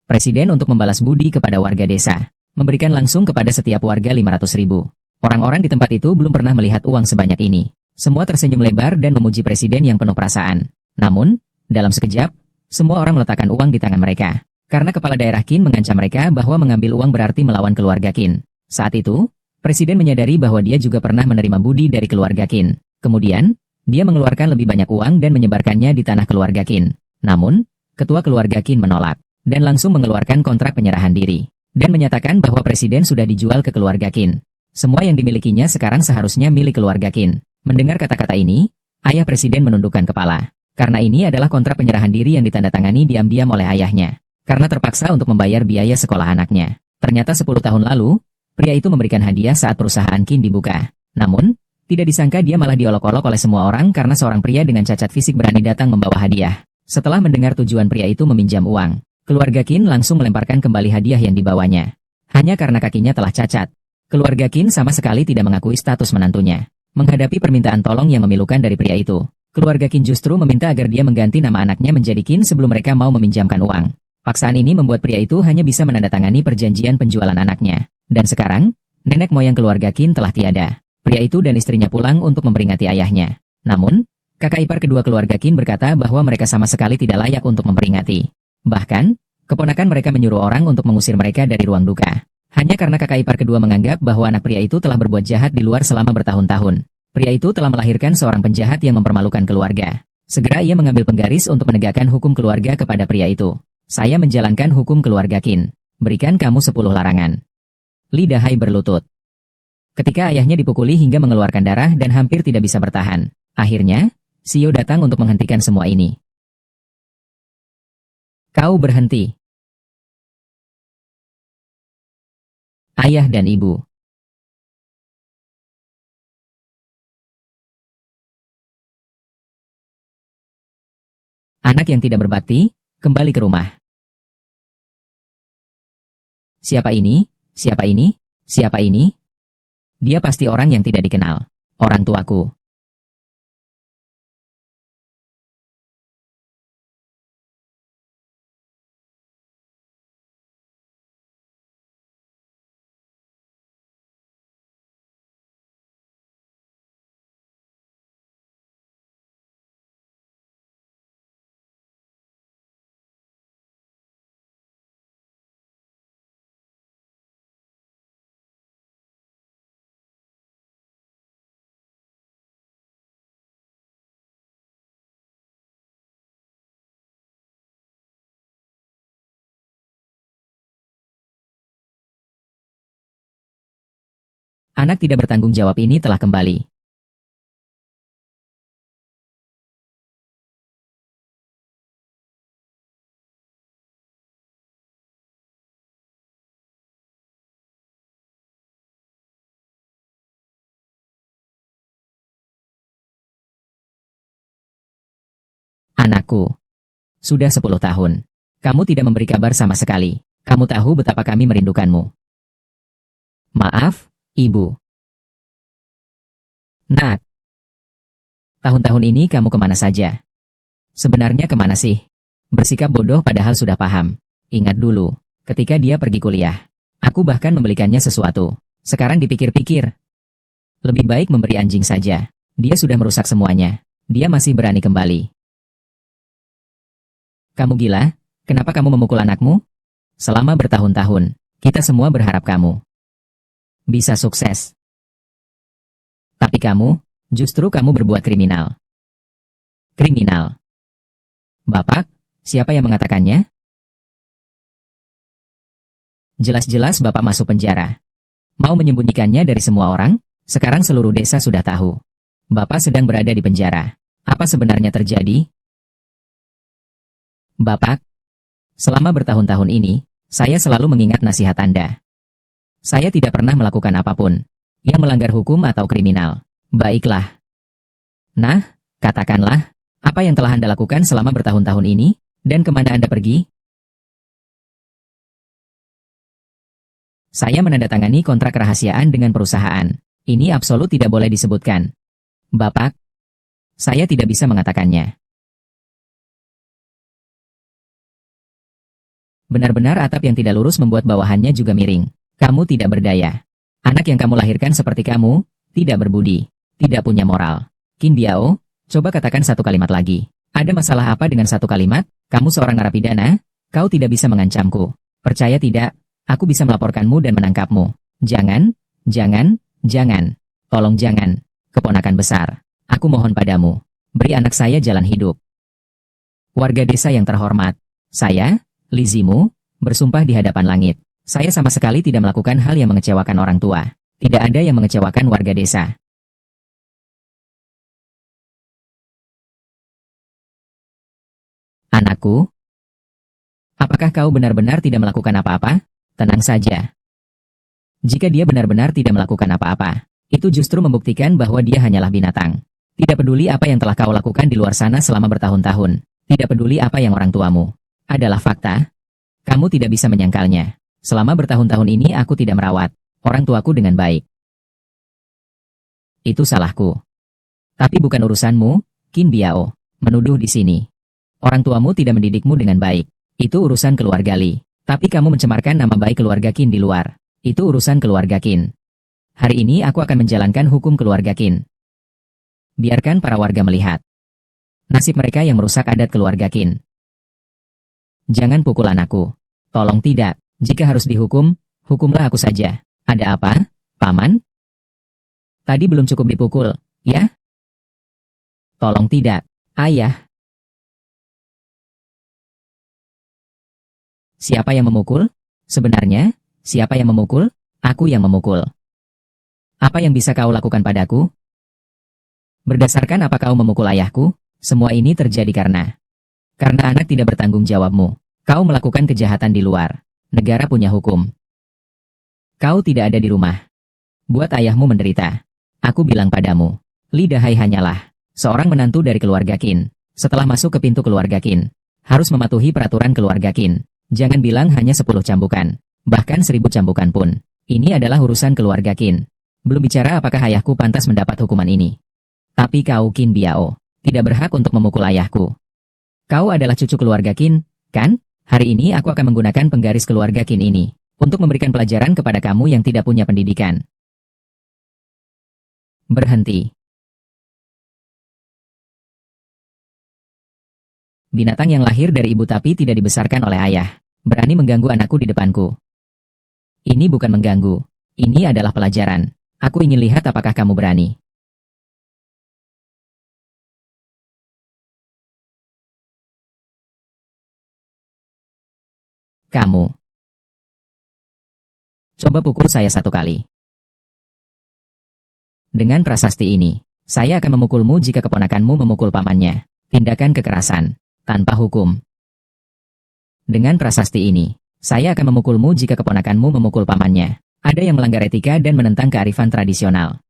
Presiden untuk membalas budi kepada warga desa, memberikan langsung kepada setiap warga 500.000. Orang-orang di tempat itu belum pernah melihat uang sebanyak ini. Semua tersenyum lebar dan memuji presiden yang penuh perasaan. Namun, dalam sekejap, semua orang meletakkan uang di tangan mereka. Karena kepala daerah Qin mengancam mereka bahwa mengambil uang berarti melawan keluarga Qin. Saat itu, presiden menyadari bahwa dia juga pernah menerima budi dari keluarga Qin. Kemudian, dia mengeluarkan lebih banyak uang dan menyebarkannya di tanah keluarga Qin. Namun, ketua keluarga Qin menolak, dan langsung mengeluarkan kontrak penyerahan diri, dan menyatakan bahwa presiden sudah dijual ke keluarga Qin. Semua yang dimilikinya sekarang seharusnya milik keluarga Qin. Mendengar kata-kata ini, ayah presiden menundukkan kepala. Karena ini adalah kontrak penyerahan diri yang ditandatangani diam-diam oleh ayahnya. Karena terpaksa untuk membayar biaya sekolah anaknya. Ternyata 10 tahun lalu, pria itu memberikan hadiah saat perusahaan Qin dibuka. Namun, tidak disangka dia malah diolok-olok oleh semua orang karena seorang pria dengan cacat fisik berani datang membawa hadiah. Setelah mendengar tujuan pria itu meminjam uang, keluarga Qin langsung melemparkan kembali hadiah yang dibawanya. Hanya karena kakinya telah cacat. Keluarga Qin sama sekali tidak mengakui status menantunya. Menghadapi permintaan tolong yang memilukan dari pria itu, keluarga Qin justru meminta agar dia mengganti nama anaknya menjadi Qin sebelum mereka mau meminjamkan uang. Paksaan ini membuat pria itu hanya bisa menandatangani perjanjian penjualan anaknya. Dan sekarang, nenek moyang keluarga Qin telah tiada. Pria itu dan istrinya pulang untuk memperingati ayahnya. Namun, kakak ipar kedua keluarga Qin berkata bahwa mereka sama sekali tidak layak untuk memperingati. Bahkan, keponakan mereka menyuruh orang untuk mengusir mereka dari ruang duka. Hanya karena kakak ipar kedua menganggap bahwa anak pria itu telah berbuat jahat di luar selama bertahun-tahun. Pria itu telah melahirkan seorang penjahat yang mempermalukan keluarga. Segera ia mengambil penggaris untuk menegakkan hukum keluarga kepada pria itu. Saya menjalankan hukum keluarga Qin. Berikan kamu 10 larangan. Li Dahai berlutut. Ketika ayahnya dipukuli hingga mengeluarkan darah dan hampir tidak bisa bertahan. Akhirnya, Xiao datang untuk menghentikan semua ini. Kau berhenti. Ayah dan ibu. Anak yang tidak berbakti, kembali ke rumah. Siapa ini? Siapa ini? Siapa ini? Dia pasti orang yang tidak dikenal. Orang tuaku. Anak tidak bertanggung jawab ini telah kembali. Anakku. Sudah 10 tahun. Kamu tidak memberi kabar sama sekali. Kamu tahu betapa kami merindukanmu. Maaf, Ibu. Nak. Tahun-tahun ini kamu kemana saja? Sebenarnya kemana sih? Bersikap bodoh padahal sudah paham. Ingat dulu, ketika dia pergi kuliah. Aku bahkan membelikannya sesuatu. Sekarang dipikir-pikir. Lebih baik memberi anjing saja. Dia sudah merusak semuanya. Dia masih berani kembali. Kamu gila? Kenapa kamu memukul anakmu? Selama bertahun-tahun, kita semua berharap kamu bisa sukses. Tapi justru kamu berbuat kriminal. Kriminal. Bapak, siapa yang mengatakannya? Jelas-jelas Bapak masuk penjara. Mau menyembunyikannya dari semua orang? Sekarang seluruh desa sudah tahu. Bapak sedang berada di penjara. Apa sebenarnya terjadi? Bapak, selama bertahun-tahun ini, saya selalu mengingat nasihat Anda. Saya tidak pernah melakukan apapun yang melanggar hukum atau kriminal. Baiklah. Nah, katakanlah, apa yang telah Anda lakukan selama bertahun-tahun ini, dan kemana Anda pergi? Saya menandatangani kontrak kerahasiaan dengan perusahaan. Ini absolut tidak boleh disebutkan. Bapak, saya tidak bisa mengatakannya. Benar-benar atap yang tidak lurus membuat bawahannya juga miring. Kamu tidak berdaya. Anak yang kamu lahirkan seperti kamu, tidak berbudi, tidak punya moral. Qin Biao, coba katakan satu kalimat lagi. Ada masalah apa dengan satu kalimat? Kamu seorang narapidana, kau tidak bisa mengancamku. Percaya tidak, aku bisa melaporkanmu dan menangkapmu. Jangan, jangan, jangan. Tolong jangan. Keponakan besar, aku mohon padamu. Beri anak saya jalan hidup. Warga desa yang terhormat, saya, Li Zimu, bersumpah di hadapan langit. Saya sama sekali tidak melakukan hal yang mengecewakan orang tua. Tidak ada yang mengecewakan warga desa. Anakku, apakah kau benar-benar tidak melakukan apa-apa? Tenang saja. Jika dia benar-benar tidak melakukan apa-apa, itu justru membuktikan bahwa dia hanyalah binatang. Tidak peduli apa yang telah kau lakukan di luar sana selama bertahun-tahun. Tidak peduli apa yang orang tuamu. Adalah fakta. Kamu tidak bisa menyangkalnya. Selama bertahun-tahun ini aku tidak merawat orang tuaku dengan baik. Itu salahku. Tapi bukan urusanmu, Qin Biao, menuduh di sini. Orang tuamu tidak mendidikmu dengan baik. Itu urusan keluarga Li. Tapi kamu mencemarkan nama baik keluarga Qin di luar. Itu urusan keluarga Qin. Hari ini aku akan menjalankan hukum keluarga Qin. Biarkan para warga melihat nasib mereka yang merusak adat keluarga Qin. Jangan pukul anakku. Tolong tidak. Jika harus dihukum, hukumlah aku saja. Ada apa, Paman? Tadi belum cukup dipukul, ya? Tolong tidak, Ayah. Siapa yang memukul? Sebenarnya, siapa yang memukul? Aku yang memukul. Apa yang bisa kau lakukan padaku? Berdasarkan apa kau memukul ayahku? Semua ini terjadi karena anak tidak bertanggung jawabmu. Kau melakukan kejahatan di luar. Negara punya hukum. Kau tidak ada di rumah. Buat ayahmu menderita. Aku bilang padamu, Li Dahai hanyalah seorang menantu dari keluarga Qin. Setelah masuk ke pintu keluarga Qin, harus mematuhi peraturan keluarga Qin. Jangan bilang hanya 10 cambukan, bahkan 1000 cambukan pun. Ini adalah urusan keluarga Qin. Belum bicara apakah ayahku pantas mendapat hukuman ini. Tapi kau Qin Biao, tidak berhak untuk memukul ayahku. Kau adalah cucu keluarga Qin, kan? Hari ini aku akan menggunakan penggaris keluarga Qin ini untuk memberikan pelajaran kepada kamu yang tidak punya pendidikan. Berhenti. Binatang yang lahir dari ibu tapi tidak dibesarkan oleh ayah, berani mengganggu anakku di depanku. Ini bukan mengganggu. Ini adalah pelajaran. Aku ingin lihat apakah kamu berani. Kamu. Coba pukul saya 1 kali. Dengan prasasti ini, saya akan memukulmu jika keponakanmu memukul pamannya. Tindakan kekerasan, tanpa hukum. Dengan prasasti ini, saya akan memukulmu jika keponakanmu memukul pamannya. Ada yang melanggar etika dan menentang kearifan tradisional.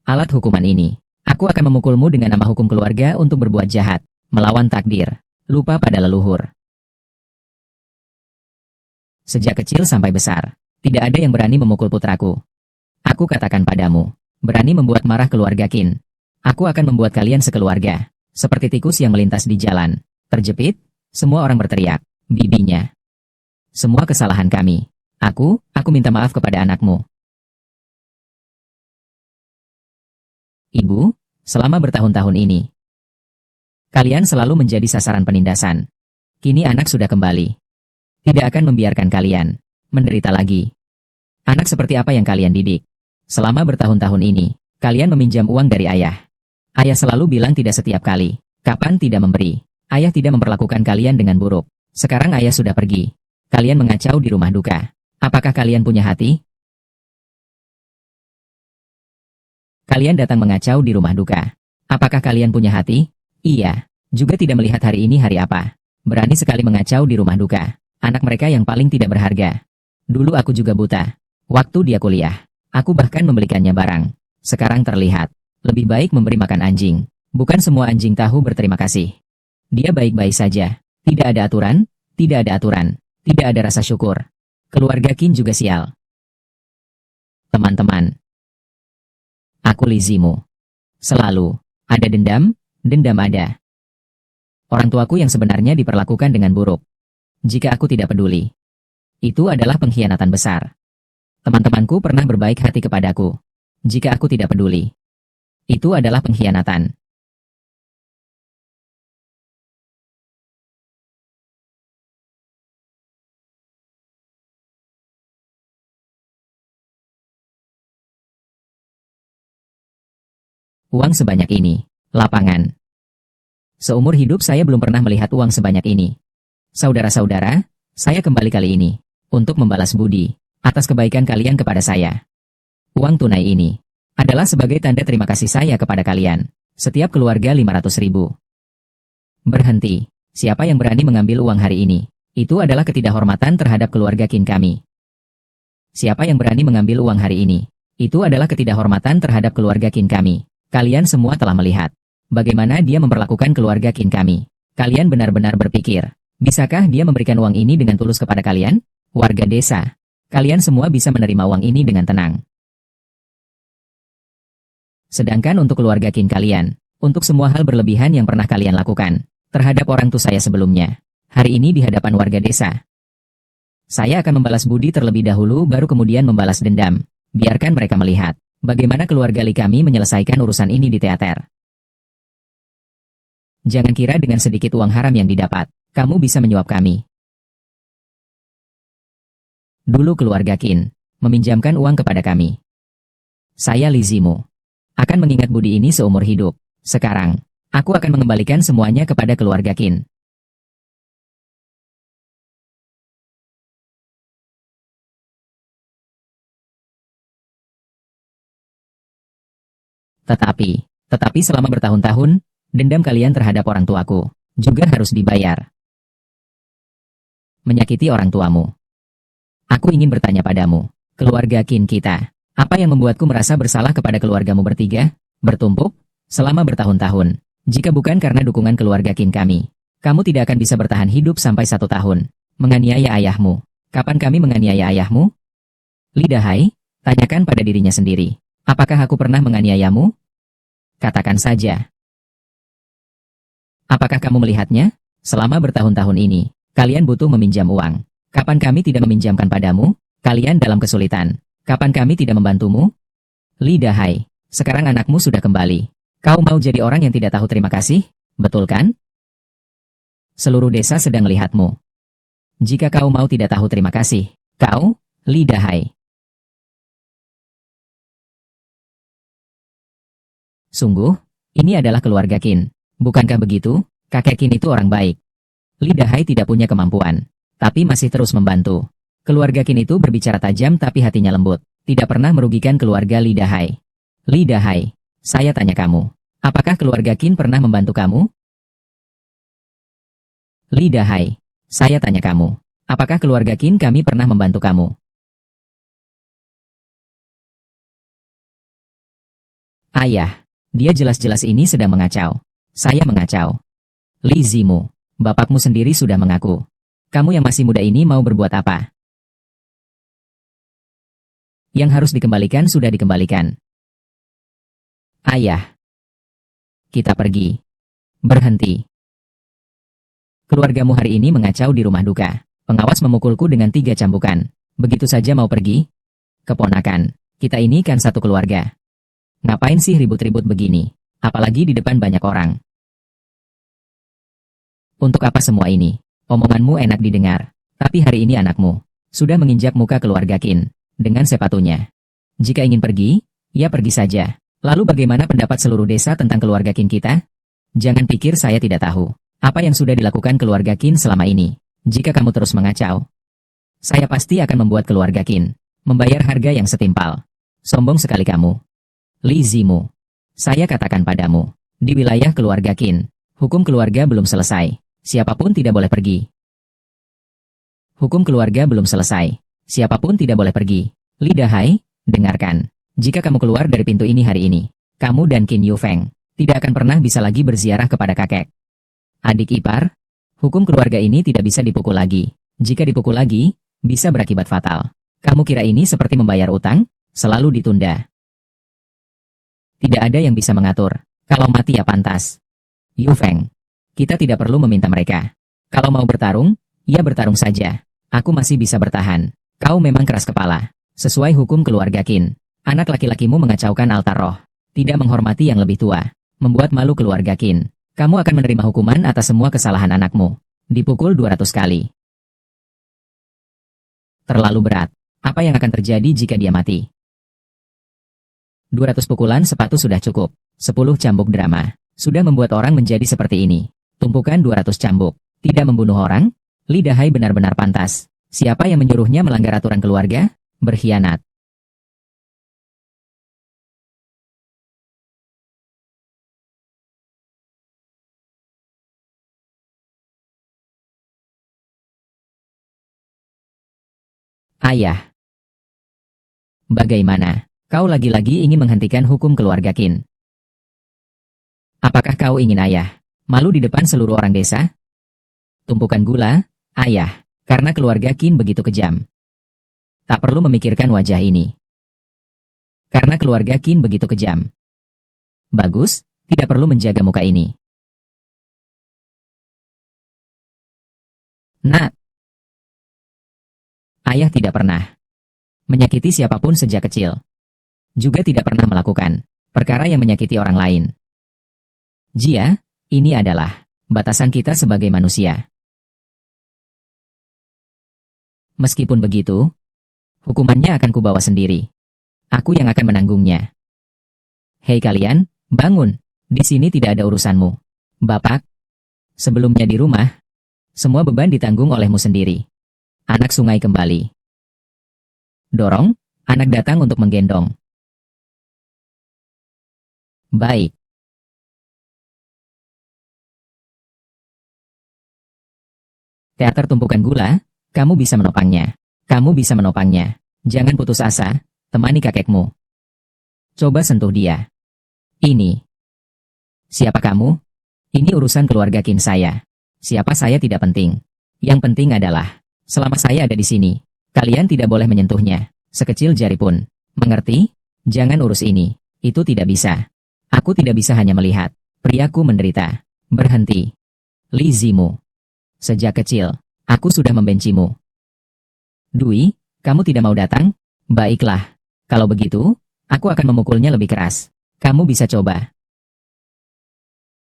Alat hukuman ini, aku akan memukulmu dengan nama hukum keluarga untuk berbuat jahat, melawan takdir, lupa pada leluhur. Sejak kecil sampai besar, tidak ada yang berani memukul putraku. Aku katakan padamu, berani membuat marah keluarga Qin. Aku akan membuat kalian sekeluarga, seperti tikus yang melintas di jalan. Terjepit, semua orang berteriak, bibinya. Semua kesalahan kami. Aku minta maaf kepada anakmu. Ibu, selama bertahun-tahun ini, kalian selalu menjadi sasaran penindasan. Kini anak sudah kembali. Tidak akan membiarkan kalian menderita lagi. Anak seperti apa yang kalian didik? Selama bertahun-tahun ini, kalian meminjam uang dari ayah. Ayah selalu bilang tidak setiap kali. Kapan tidak memberi? Ayah tidak memperlakukan kalian dengan buruk. Sekarang ayah sudah pergi. Kalian mengacau di rumah duka. Apakah kalian punya hati? Kalian datang mengacau di rumah duka. Apakah kalian punya hati? Iya. Juga tidak melihat hari ini hari apa. Berani sekali mengacau di rumah duka. Anak mereka yang paling tidak berharga. Dulu aku juga buta. Waktu dia kuliah, aku bahkan membelikannya barang. Sekarang terlihat, lebih baik memberi makan anjing. Bukan semua anjing tahu berterima kasih. Dia baik-baik saja. Tidak ada aturan, tidak ada aturan, tidak ada rasa syukur. Keluarga Qin juga sial. Teman-teman, aku Li Zimu. Selalu ada dendam ada. Orang tuaku yang sebenarnya diperlakukan dengan buruk. Jika aku tidak peduli, itu adalah pengkhianatan besar. Teman-temanku pernah berbaik hati kepadaku. Jika aku tidak peduli, itu adalah pengkhianatan. Uang sebanyak ini. Lapangan. Seumur hidup saya belum pernah melihat uang sebanyak ini. Saudara-saudara, saya kembali kali ini untuk membalas budi atas kebaikan kalian kepada saya. Uang tunai ini adalah sebagai tanda terima kasih saya kepada kalian. Setiap keluarga 500.000. Berhenti. Siapa yang berani mengambil uang hari ini? Itu adalah ketidakhormatan terhadap keluarga kin kami. Siapa yang berani mengambil uang hari ini? Itu adalah ketidakhormatan terhadap keluarga kin kami. Kalian semua telah melihat bagaimana dia memperlakukan keluarga kin kami. Kalian benar-benar berpikir, bisakah dia memberikan uang ini dengan tulus kepada kalian? Warga desa, kalian semua bisa menerima uang ini dengan tenang. Sedangkan untuk keluarga kin kalian, untuk semua hal berlebihan yang pernah kalian lakukan terhadap orang tua saya sebelumnya, hari ini di hadapan warga desa, saya akan membalas budi terlebih dahulu baru kemudian membalas dendam. Biarkan mereka melihat bagaimana keluarga Li kami menyelesaikan urusan ini di teater. Jangan kira dengan sedikit uang haram yang didapat, kamu bisa menyuap kami. Dulu keluarga Qin meminjamkan uang kepada kami. Saya Li Zimu akan mengingat budi ini seumur hidup. Sekarang, aku akan mengembalikan semuanya kepada keluarga Qin. Tetapi selama bertahun-tahun, dendam kalian terhadap orang tuaku juga harus dibayar. Menyakiti orang tuamu. Aku ingin bertanya padamu, keluarga Qin kita, apa yang membuatku merasa bersalah kepada keluargamu bertiga, bertumpuk, selama bertahun-tahun? Jika bukan karena dukungan keluarga Qin kami, kamu tidak akan bisa bertahan hidup sampai 1 tahun. Menganiaya ayahmu. Kapan kami menganiaya ayahmu? Li Dahai, tanyakan pada dirinya sendiri. Apakah aku pernah menganiayamu? Katakan saja. Apakah kamu melihatnya? Selama bertahun-tahun ini, kalian butuh meminjam uang. Kapan kami tidak meminjamkan padamu? Kalian dalam kesulitan. Kapan kami tidak membantumu? Li Dahai, sekarang anakmu sudah kembali. Kau mau jadi orang yang tidak tahu terima kasih? Betul kan? Seluruh desa sedang melihatmu. Jika kau mau tidak tahu terima kasih, kau, Li Dahai. Sungguh, ini adalah keluarga Qin. Bukankah begitu? Kakek Qin itu orang baik. Li Dahai tidak punya kemampuan, tapi masih terus membantu. Keluarga Qin itu berbicara tajam tapi hatinya lembut. Tidak pernah merugikan keluarga Li Dahai. Li Dahai, saya tanya kamu, apakah keluarga Qin pernah membantu kamu? Li Dahai, saya tanya kamu, apakah keluarga Qin kami pernah membantu kamu? Ayah, dia jelas-jelas ini sedang mengacau. Saya mengacau. Li Zimu, bapakmu sendiri sudah mengaku. Kamu yang masih muda ini mau berbuat apa? Yang harus dikembalikan sudah dikembalikan. Ayah, kita pergi. Berhenti. Keluargamu hari ini mengacau di rumah duka. Pengawas memukulku dengan 3 cambukan. Begitu saja mau pergi? Keponakan, kita ini kan satu keluarga. Ngapain sih ribut-ribut begini? Apalagi di depan banyak orang. Untuk apa semua ini? Omonganmu enak didengar. Tapi hari ini anakmu sudah menginjak muka keluarga Qin dengan sepatunya. Jika ingin pergi, ya pergi saja. Lalu bagaimana pendapat seluruh desa tentang keluarga Qin kita? Jangan pikir saya tidak tahu apa yang sudah dilakukan keluarga Qin selama ini. Jika kamu terus mengacau, saya pasti akan membuat keluarga Qin membayar harga yang setimpal. Sombong sekali kamu. Li Zimu, saya katakan padamu, di wilayah keluarga Qin, hukum keluarga belum selesai. Siapapun tidak boleh pergi. Hukum keluarga belum selesai. Siapapun tidak boleh pergi. Li Dahai, dengarkan. Jika kamu keluar dari pintu ini hari ini, kamu dan Qin Yufeng tidak akan pernah bisa lagi berziarah kepada kakek. Adik ipar, hukum keluarga ini tidak bisa dipukul lagi. Jika dipukul lagi, bisa berakibat fatal. Kamu kira ini seperti membayar utang? Selalu ditunda. Tidak ada yang bisa mengatur. Kalau mati ya pantas. Yufeng, kita tidak perlu meminta mereka. Kalau mau bertarung, Ia bertarung saja. Aku masih bisa bertahan. Kau memang keras kepala. Sesuai hukum keluarga Qin, anak laki-lakimu mengacaukan altar roh. Tidak menghormati yang lebih tua. Membuat malu keluarga Qin. Kamu akan menerima hukuman atas semua kesalahan anakmu. Dipukul 200 kali. Terlalu berat. Apa yang akan terjadi jika dia mati? 200 pukulan sepatu sudah cukup. 10 cambuk drama. Sudah membuat orang menjadi seperti ini. Tumpukan 200 cambuk. Tidak membunuh orang? Li Dahai benar-benar pantas. Siapa yang menyuruhnya melanggar aturan keluarga? Berkhianat. Ayah. Bagaimana? Kau lagi-lagi ingin menghentikan hukum keluarga Qin. Apakah kau ingin ayah malu di depan seluruh orang desa? Tumpukan gula, ayah. Karena keluarga Qin begitu kejam. Tak perlu memikirkan wajah ini. Karena keluarga Qin begitu kejam. Bagus, tidak perlu menjaga muka ini. Nak. Ayah tidak pernah menyakiti siapapun sejak kecil. Juga tidak pernah melakukan perkara yang menyakiti orang lain. Jia, ini adalah batasan kita sebagai manusia. Meskipun begitu, hukumannya akan kubawa sendiri. Aku yang akan menanggungnya. Hei kalian, bangun. Di sini tidak ada urusanmu. Bapak, sebelumnya di rumah, semua beban ditanggung olehmu sendiri. Anak sungai kembali. Dorong, anak datang untuk menggendong. Baik. Teater tumpukan gula, kamu bisa menopangnya. Kamu bisa menopangnya. Jangan putus asa, temani kakekmu. Coba sentuh dia. Ini. Siapa kamu? Ini urusan keluarga Qin saya. Siapa saya tidak penting. Yang penting adalah, selama saya ada di sini, kalian tidak boleh menyentuhnya, sekecil jari pun. Mengerti? Jangan urus ini. Itu tidak bisa. Aku tidak bisa hanya melihat priaku menderita. Berhenti. Li Zimu. Sejak kecil, aku sudah membencimu. Dui, kamu tidak mau datang? Baiklah. Kalau begitu, aku akan memukulnya lebih keras. Kamu bisa coba.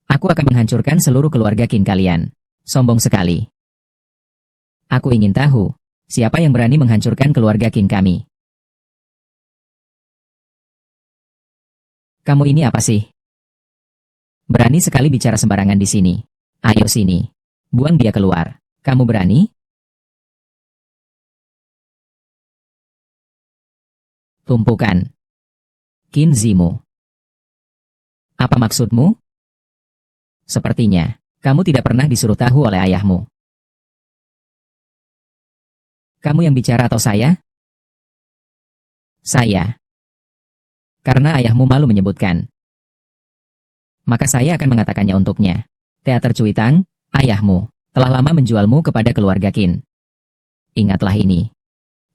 Aku akan menghancurkan seluruh keluarga Qin kalian. Sombong sekali. Aku ingin tahu, siapa yang berani menghancurkan keluarga Qin kami? Kamu ini apa sih? Berani sekali bicara sembarangan di sini. Ayo sini. Buang dia keluar. Kamu berani? Tumpukan. Qin Zimu. Apa maksudmu? Sepertinya, kamu tidak pernah disuruh tahu oleh ayahmu. Kamu yang bicara atau saya? Saya. Karena ayahmu malu menyebutkan. Maka saya akan mengatakannya untuknya. Teater Cuitang, ayahmu telah lama menjualmu kepada keluarga Qin. Ingatlah ini.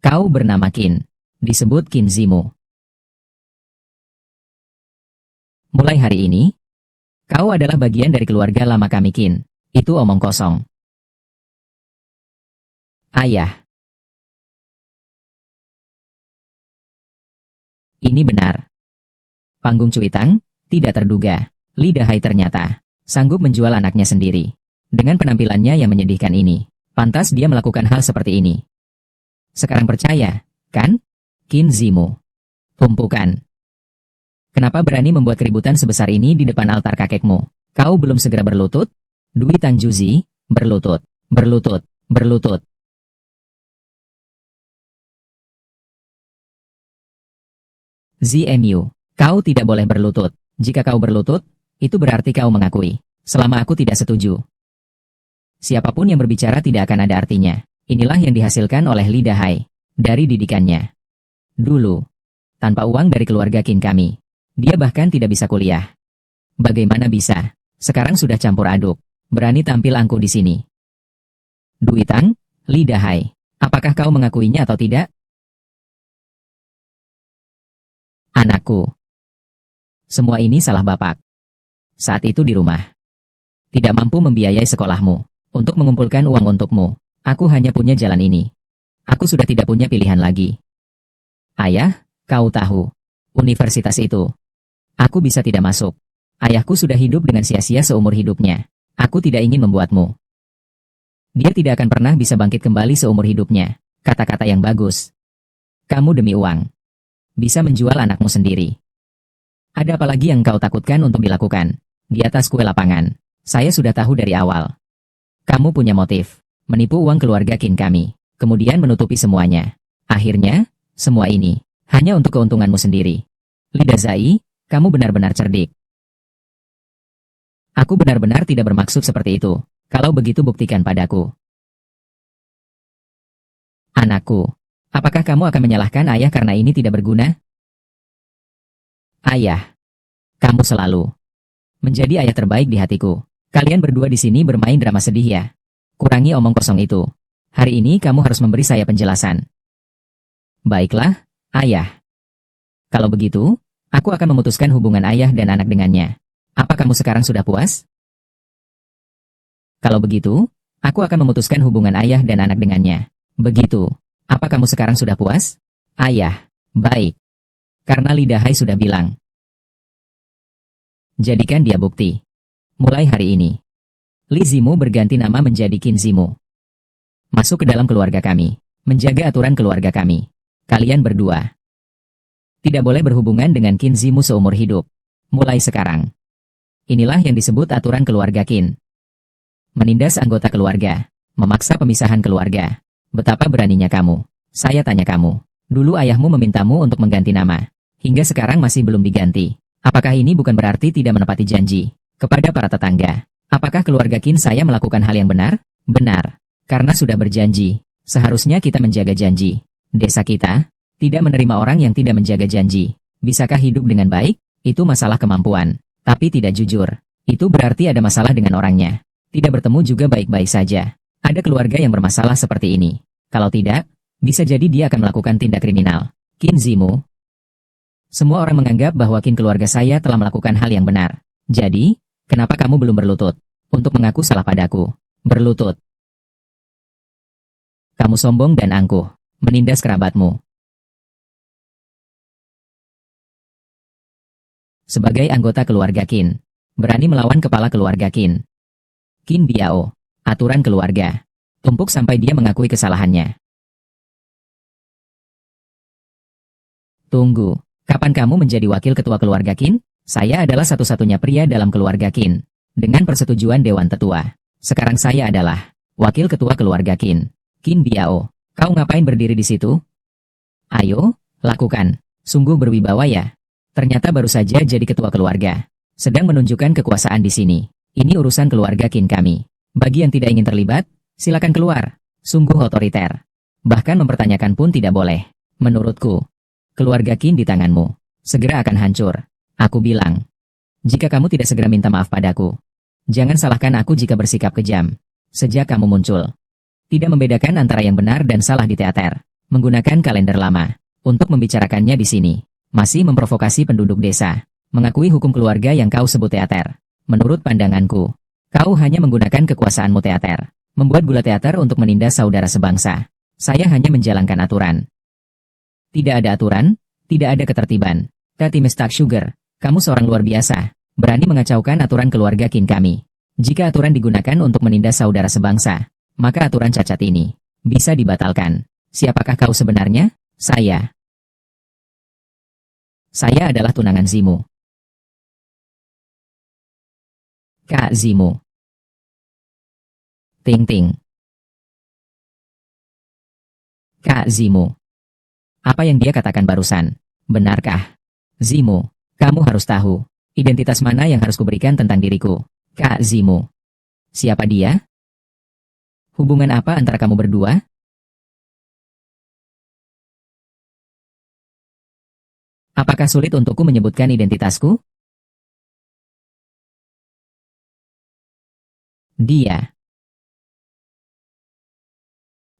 Kau bernama Qin. Disebut Qin Zimu. Mulai hari ini, kau adalah bagian dari keluarga lama kami Qin. Itu omong kosong. Ayah. Ini benar. Panggung Cuitang, tidak terduga. Li Dahai ternyata sanggup menjual anaknya sendiri. Dengan penampilannya yang menyedihkan ini, pantas dia melakukan hal seperti ini. Sekarang percaya, kan? Qin Zimu. Tumpukan. Kenapa berani membuat keributan sebesar ini di depan altar kakekmu? Kau belum segera berlutut? Dui Tangjuzi, berlutut, berlutut, berlutut. ZMU, kau tidak boleh berlutut. Jika kau berlutut, itu berarti kau mengakui. Selama aku tidak setuju. Siapapun yang berbicara tidak akan ada artinya. Inilah yang dihasilkan oleh Li Dahai. Dari didikannya. Dulu. Tanpa uang dari keluarga Qin kami. Dia bahkan tidak bisa kuliah. Bagaimana bisa? Sekarang sudah campur aduk. Berani tampil angkuh di sini. Dui Tang, Li Dahai. Apakah kau mengakuinya atau tidak? Anakku. Semua ini salah bapak. Saat itu di rumah. Tidak mampu membiayai sekolahmu. Untuk mengumpulkan uang untukmu. Aku hanya punya jalan ini. Aku sudah tidak punya pilihan lagi. Ayah, kau tahu. Universitas itu. Aku bisa tidak masuk. Ayahku sudah hidup dengan sia-sia seumur hidupnya. Aku tidak ingin membuatmu. Dia tidak akan pernah bisa bangkit kembali seumur hidupnya. Kata-kata yang bagus. Kamu demi uang. Bisa menjual anakmu sendiri. Ada apa lagi yang kau takutkan untuk dilakukan? Di atas kue lapangan. Saya sudah tahu dari awal. Kamu punya motif. Menipu uang keluarga Qin kami. Kemudian menutupi semuanya. Akhirnya, semua ini. Hanya untuk keuntunganmu sendiri. Lidah Zai, kamu benar-benar cerdik. Aku benar-benar tidak bermaksud seperti itu. Kalau begitu buktikan padaku. Anakku, apakah kamu akan menyalahkan ayah karena ini tidak berguna? Ayah, kamu selalu menjadi ayah terbaik di hatiku. Kalian berdua di sini bermain drama sedih ya. Kurangi omong kosong itu. Hari ini kamu harus memberi saya penjelasan. Baiklah, ayah. Kalau begitu, aku akan memutuskan hubungan ayah dan anak dengannya. Apa kamu sekarang sudah puas? Kalau begitu, aku akan memutuskan hubungan ayah dan anak dengannya. Begitu. Apa kamu sekarang sudah puas? Ayah, baik. Karena Lidah Hai sudah bilang. Jadikan dia bukti. Mulai hari ini, Li Zimu berganti nama menjadi Qin Zimu. Masuk ke dalam keluarga kami. Menjaga aturan keluarga kami. Kalian berdua tidak boleh berhubungan dengan Qin Zimu seumur hidup. Mulai sekarang. Inilah yang disebut aturan keluarga Qin. Menindas anggota keluarga. Memaksa pemisahan keluarga. Betapa beraninya kamu. Saya tanya kamu. Dulu ayahmu memintamu untuk mengganti nama. Hingga sekarang masih belum diganti. Apakah ini bukan berarti tidak menepati janji? Kepada para tetangga. Apakah keluarga Qin saya melakukan hal yang benar? Benar. Karena sudah berjanji. Seharusnya kita menjaga janji. Desa kita tidak menerima orang yang tidak menjaga janji. Bisakah hidup dengan baik? Itu masalah kemampuan. Tapi tidak jujur. Itu berarti ada masalah dengan orangnya. Tidak bertemu juga baik-baik saja. Ada keluarga yang bermasalah seperti ini. Kalau tidak, bisa jadi dia akan melakukan tindak kriminal. Qin Zimu. Semua orang menganggap bahwa Qin keluarga saya telah melakukan hal yang benar. Jadi, kenapa kamu belum berlutut? Untuk mengaku salah padaku. Berlutut. Kamu sombong dan angkuh. Menindas kerabatmu. Sebagai anggota keluarga Qin. Berani melawan kepala keluarga Qin. Qin Biao. Aturan keluarga. Tumpuk sampai dia mengakui kesalahannya. Tunggu. Kapan kamu menjadi wakil ketua keluarga Qin? Saya adalah satu-satunya pria dalam keluarga Qin. Dengan persetujuan Dewan Tetua. Sekarang saya adalah wakil ketua keluarga Qin. Qin Biao. Kau ngapain berdiri di situ? Ayo, lakukan. Sungguh berwibawa ya. Ternyata baru saja jadi ketua keluarga. Sedang menunjukkan kekuasaan di sini. Ini urusan keluarga Qin kami. Bagi yang tidak ingin terlibat, silakan keluar. Sungguh otoriter. Bahkan mempertanyakan pun tidak boleh. Menurutku, keluarga Qin di tanganmu. Segera akan hancur. Aku bilang. Jika kamu tidak segera minta maaf padaku. Jangan salahkan aku jika bersikap kejam. Sejak kamu muncul. Tidak membedakan antara yang benar dan salah di teater. Menggunakan kalender lama. Untuk membicarakannya di sini. Masih memprovokasi penduduk desa. Mengakui hukum keluarga yang kau sebut teater. Menurut pandanganku, kau hanya menggunakan kekuasaanmu teater. Membuat gula teater untuk menindas saudara sebangsa. Saya hanya menjalankan aturan. Tidak ada aturan, tidak ada ketertiban. Tati Mestak Sugar, kamu seorang luar biasa. Berani mengacaukan aturan keluarga Qin kami. Jika aturan digunakan untuk menindas saudara sebangsa, maka aturan cacat ini bisa dibatalkan. Siapakah kau sebenarnya? Saya adalah tunangan Zimu. Kak Zimu. Ting Ting. Kak Zimu. Apa yang dia katakan barusan? Benarkah? Zimu, kamu harus tahu. Identitas mana yang harus kuberikan tentang diriku? Kak Zimu. Siapa dia? Hubungan apa antara kamu berdua? Apakah sulit untukku menyebutkan identitasku?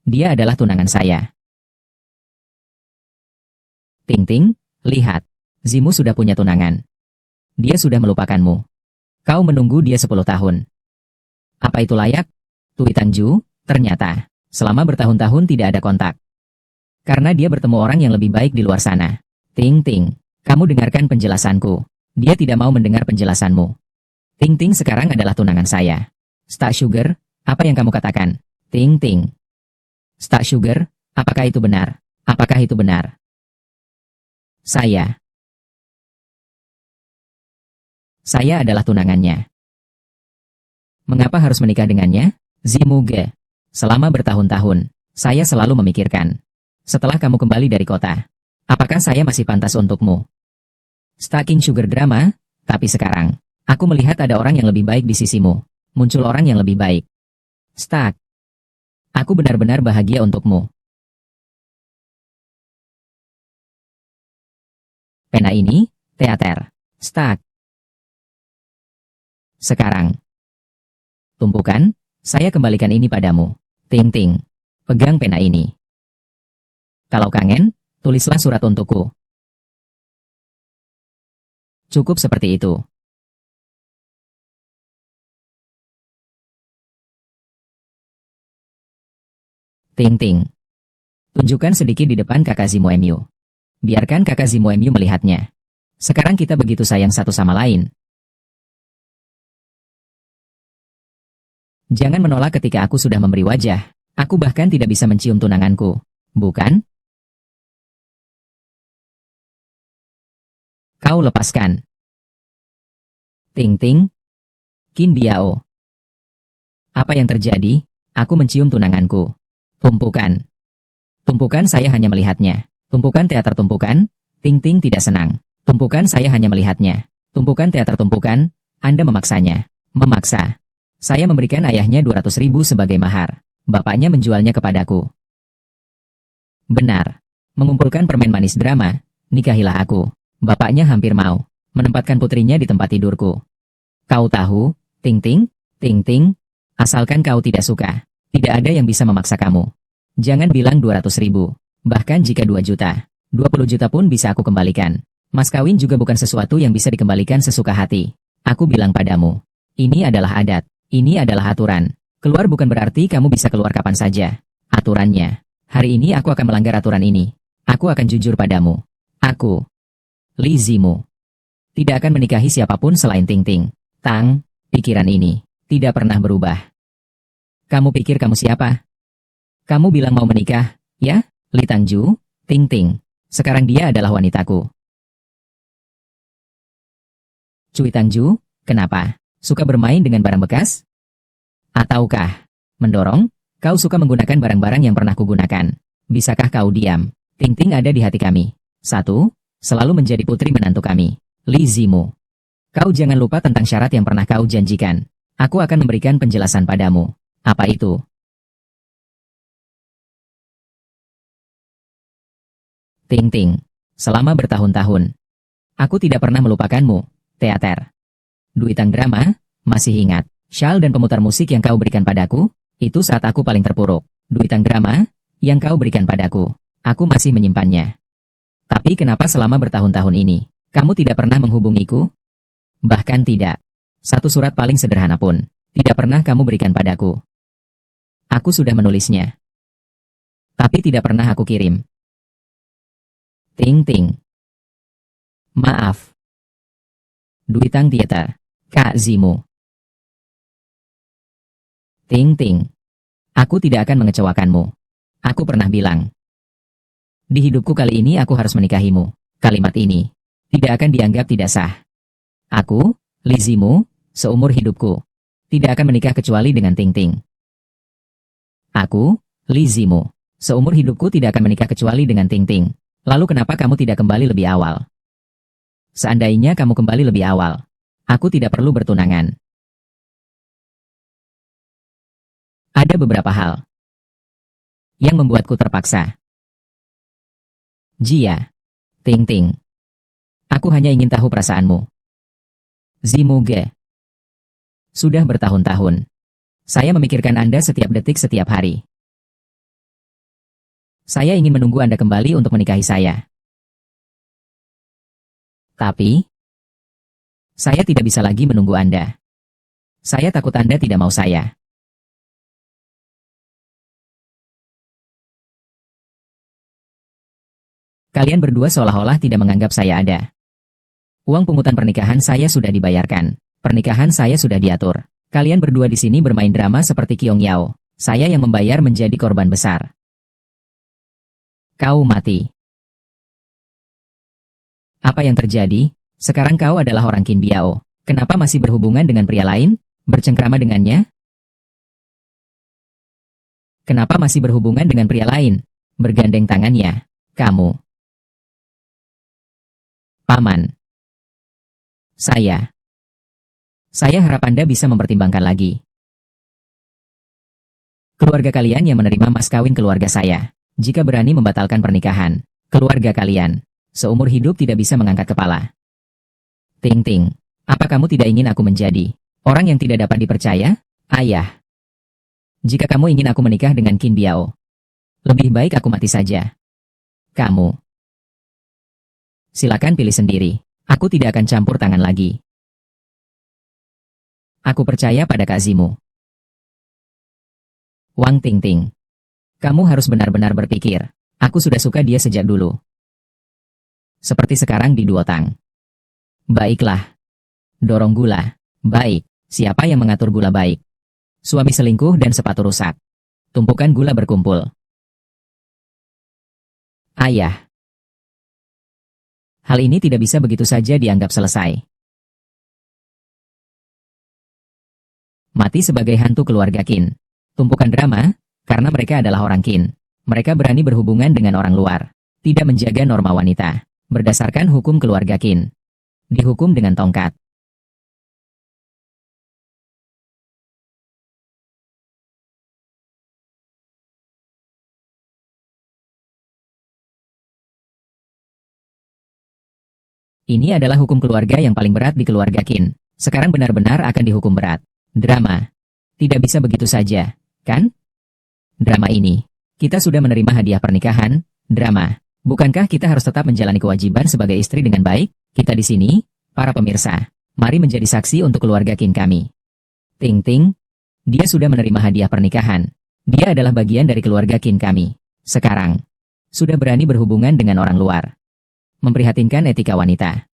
Dia adalah tunangan saya. Ting Ting, lihat. Zimu sudah punya tunangan. Dia sudah melupakanmu. Kau menunggu dia 10 tahun. Apa itu layak? Tui Tangju, ternyata, Selama bertahun-tahun tidak ada kontak. Karena dia bertemu orang yang lebih baik di luar sana. Ting Ting, kamu dengarkan penjelasanku. Dia tidak mau mendengar penjelasanmu. Ting Ting sekarang adalah tunangan saya. Star Sugar, apa yang kamu katakan? Ting Ting. Star Sugar, apakah itu benar? Apakah itu benar? Saya adalah tunangannya. Mengapa harus menikah dengannya? Zimuge. Selama bertahun-tahun, saya selalu memikirkan. Setelah kamu kembali dari kota, apakah saya masih pantas untukmu? Stacking Sugar drama, tapi sekarang, aku melihat ada orang yang lebih baik di sisimu. Muncul orang yang lebih baik. Stack. Aku benar-benar bahagia untukmu. Pena ini, teater. Stack. Sekarang. Tumpukan, saya kembalikan ini padamu. Ting Ting. Pegang pena ini. Kalau kangen, tulislah surat untukku. Cukup seperti itu. Ting Ting. Tunjukkan sedikit di depan kakak Zimuemyu. Biarkan kakak Zimuemyu melihatnya. Sekarang kita begitu sayang satu sama lain. Jangan menolak ketika aku sudah memberi wajah. Aku bahkan tidak bisa mencium tunanganku. Bukan? Kau lepaskan. Ting Ting. Qin Biao. Apa yang terjadi? Aku mencium tunanganku. Tumpukan. Tumpukan saya hanya melihatnya. Tumpukan teater tumpukan. Ting Ting tidak senang. Tumpukan saya hanya melihatnya. Tumpukan teater tumpukan. Anda memaksanya. Memaksa. Saya memberikan ayahnya 200.000 sebagai mahar. Bapaknya menjualnya kepadaku. Benar. Mengumpulkan permen manis drama. Nikahilah aku. Bapaknya hampir mau menempatkan putrinya di tempat tidurku. Kau tahu, Ting Ting? Ting Ting? Asalkan kau tidak suka, tidak ada yang bisa memaksa kamu. Jangan bilang 200.000. Bahkan jika 2 juta, 20 juta pun bisa aku kembalikan. Mas kawin juga bukan sesuatu yang bisa dikembalikan sesuka hati. Aku bilang padamu. Ini adalah adat. Ini adalah aturan. Keluar bukan berarti kamu bisa keluar kapan saja. Aturannya. Hari ini aku akan melanggar aturan ini. Aku akan jujur padamu. Aku, Li Zimu, tidak akan menikahi siapapun selain Ting Ting. Tang, pikiran ini tidak pernah berubah. Kamu pikir kamu siapa? Kamu bilang mau menikah, ya? Li Tangju, Ting Ting. Sekarang dia adalah wanitaku. Cui Tangju, kenapa? Suka bermain dengan barang bekas? Ataukah mendorong? Kau suka menggunakan barang-barang yang pernah kugunakan. Bisakah kau diam? Ting Ting ada di hati kami. 1. Selalu menjadi putri menantu kami. Li Zimu. Kau jangan lupa tentang syarat yang pernah kau janjikan. Aku akan memberikan penjelasan padamu. Apa itu? Ting Ting. Selama bertahun-tahun, aku tidak pernah melupakanmu. Teater. Duitang drama, masih ingat. Shawl dan pemutar musik yang kau berikan padaku, itu saat aku paling terpuruk. Duitang drama, yang kau berikan padaku, aku masih menyimpannya. Tapi kenapa selama bertahun-tahun ini, kamu tidak pernah menghubungiku? Bahkan tidak. Satu surat paling sederhana pun, tidak pernah kamu berikan padaku. Aku sudah menulisnya. Tapi tidak pernah aku kirim. Ting Ting. Maaf. Duitang Tieta. Kak Zimu. Ting Ting. Aku tidak akan mengecewakanmu. Aku pernah bilang. Di hidupku kali ini aku harus menikahimu. Kalimat ini tidak akan dianggap tidak sah. Aku, Li Zimu, seumur hidupku, tidak akan menikah kecuali dengan Ting Ting. Aku, Li Zimu, seumur hidupku tidak akan menikah kecuali dengan Ting Ting. Lalu kenapa kamu tidak kembali lebih awal? Seandainya kamu kembali lebih awal, aku tidak perlu bertunangan. Ada beberapa hal yang membuatku terpaksa. Jia. Ting Ting. Aku hanya ingin tahu perasaanmu. Zimuge. Sudah bertahun-tahun. Saya memikirkan Anda setiap detik setiap hari. Saya ingin menunggu Anda kembali untuk menikahi saya. Tapi, saya tidak bisa lagi menunggu Anda. Saya takut Anda tidak mau saya. Kalian berdua seolah-olah tidak menganggap saya ada. Uang pungutan pernikahan saya sudah dibayarkan. Pernikahan saya sudah diatur. Kalian berdua di sini bermain drama seperti Kiong Yao. Saya yang membayar menjadi korban besar. Kau mati. Apa yang terjadi? Sekarang kau adalah orang Qin Biao. Kenapa masih berhubungan dengan pria lain? Bercengkrama dengannya? Kenapa masih berhubungan dengan pria lain? Bergandeng tangannya. Kamu. Paman. Saya harap Anda bisa mempertimbangkan lagi. Keluarga kalian yang menerima mas kawin keluarga saya. Jika berani membatalkan pernikahan, keluarga kalian seumur hidup tidak bisa mengangkat kepala. Ting ting, apa kamu tidak ingin aku menjadi orang yang tidak dapat dipercaya? Ayah. Jika kamu ingin aku menikah dengan Qin Biao, lebih baik aku mati saja. Kamu. Silakan pilih sendiri. Aku tidak akan campur tangan lagi. Aku percaya pada Kak Zimu. Wang Tingting. Kamu harus benar-benar berpikir. Aku sudah suka dia sejak dulu. Seperti sekarang di Duotang. Baiklah. Dorong gula. Baik. Siapa yang mengatur gula baik? Suami selingkuh dan sepatu rusak. Tumpukan gula berkumpul. Ayah. Hal ini tidak bisa begitu saja dianggap selesai. Mati sebagai hantu keluarga Qin. Tumpukan drama, karena mereka adalah orang Qin. Mereka berani berhubungan dengan orang luar. Tidak menjaga norma wanita. Berdasarkan hukum keluarga Qin. Dihukum dengan tongkat. Ini adalah hukum keluarga yang paling berat di keluarga Qin. Sekarang benar-benar akan dihukum berat. Drama. Tidak bisa begitu saja, kan? Drama ini. Kita sudah menerima hadiah pernikahan. Drama. Bukankah kita harus tetap menjalani kewajiban sebagai istri dengan baik? Kita di sini, para pemirsa. Mari menjadi saksi untuk keluarga Qin kami. Ting ting. Dia sudah menerima hadiah pernikahan. Dia adalah bagian dari keluarga Qin kami. Sekarang. Sudah berani berhubungan dengan orang luar. Memprihatinkan etika wanita.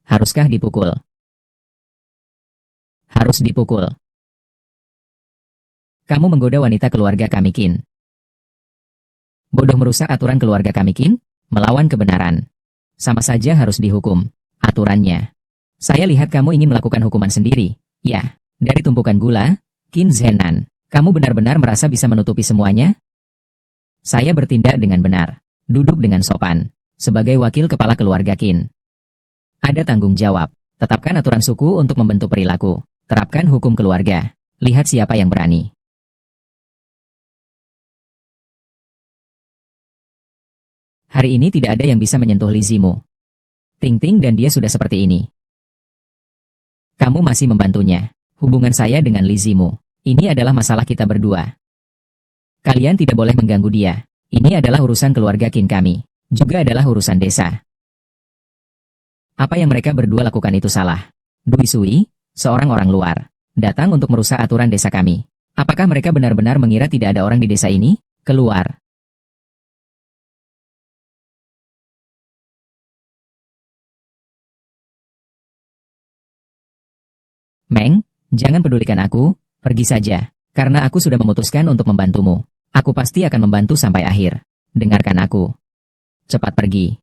Haruskah dipukul? Harus dipukul. Kamu menggoda wanita keluarga kami Qin. Bodoh merusak aturan keluarga kami Qin, melawan kebenaran. Sama saja harus dihukum. Aturannya. Saya lihat kamu ingin melakukan hukuman sendiri. Ya, dari tumpukan gula, Qin Zenan. Kamu benar-benar merasa bisa menutupi semuanya? Saya bertindak dengan benar. Duduk dengan sopan. Sebagai wakil kepala keluarga Qin. Ada tanggung jawab. Tetapkan aturan suku untuk membentuk perilaku. Terapkan hukum keluarga. Lihat siapa yang berani. Hari ini tidak ada yang bisa menyentuh Li Zimu. Ting Ting dan dia sudah seperti ini. Kamu masih membantunya. Hubungan saya dengan Li Zimu. Ini adalah masalah kita berdua. Kalian tidak boleh mengganggu dia. Ini adalah urusan keluarga Qin kami. Juga adalah urusan desa. Apa yang mereka berdua lakukan itu salah. Dui Sui, seorang orang luar, datang untuk merusak aturan desa kami. Apakah mereka benar-benar mengira tidak ada orang di desa ini? Keluar. Meng, jangan pedulikan aku, pergi saja. Karena aku sudah memutuskan untuk membantumu. Aku pasti akan membantu sampai akhir. Dengarkan aku. Cepat pergi.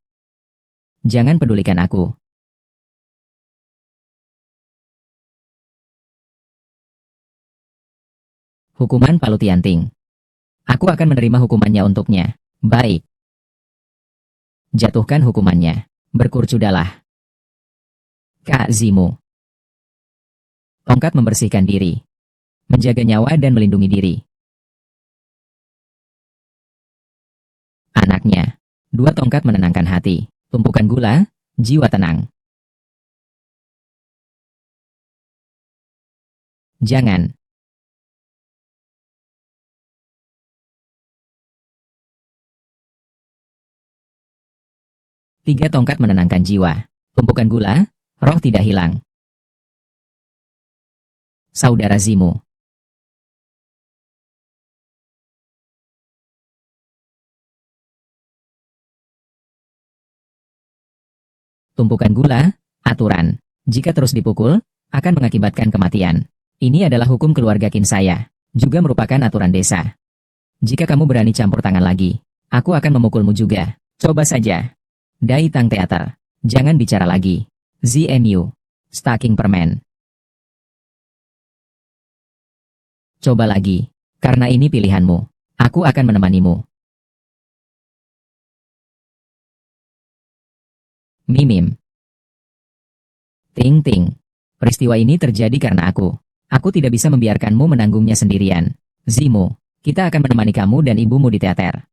Jangan pedulikan aku. Hukuman Palu Tianting. Aku akan menerima hukumannya untuknya. Baik. Jatuhkan hukumannya. Berkurcudalah. Kak Zimu. Tongkat membersihkan diri. Menjaga nyawa dan melindungi diri. Anaknya. Dua tongkat menenangkan hati. Tumpukan gula, jiwa tenang. Jangan. Tiga tongkat menenangkan jiwa. Tumpukan gula, roh tidak hilang. Saudara Zimu. Tumpukan gula, aturan. Jika terus dipukul, akan mengakibatkan kematian. Ini adalah hukum keluarga kin saya, juga merupakan aturan desa. Jika kamu berani campur tangan lagi, aku akan memukulmu juga. Coba saja. Dai Tang Theater. Jangan bicara lagi. ZMU. Stacking permen. Coba lagi. Karena ini pilihanmu. Aku akan menemanimu. Mimim. Ting ting. Peristiwa ini terjadi karena aku. Aku tidak bisa membiarkanmu menanggungnya sendirian. Zimo, kita akan menemani kamu dan ibumu di teater.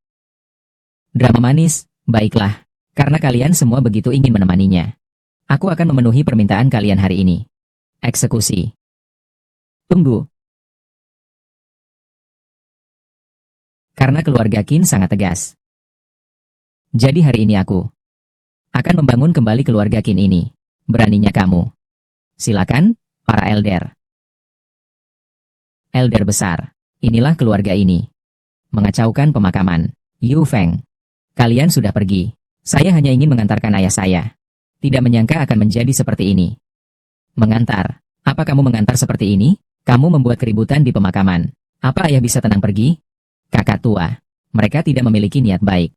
Drama manis, baiklah. Karena kalian semua begitu ingin menemaninya. Aku akan memenuhi permintaan kalian hari ini. Eksekusi. Tunggu. Karena keluarga Qin sangat tegas. Jadi hari ini aku akan membangun kembali keluarga Qin ini. Beraninya kamu. Silakan, para elder. Elder besar. Inilah keluarga ini. Mengacaukan pemakaman. Yu Feng. Kalian sudah pergi. Saya hanya ingin mengantarkan ayah saya. Tidak menyangka akan menjadi seperti ini. Mengantar. Apa kamu mengantar seperti ini? Kamu membuat keributan di pemakaman. Apa ayah bisa tenang pergi? Kakak tua. Mereka tidak memiliki niat baik.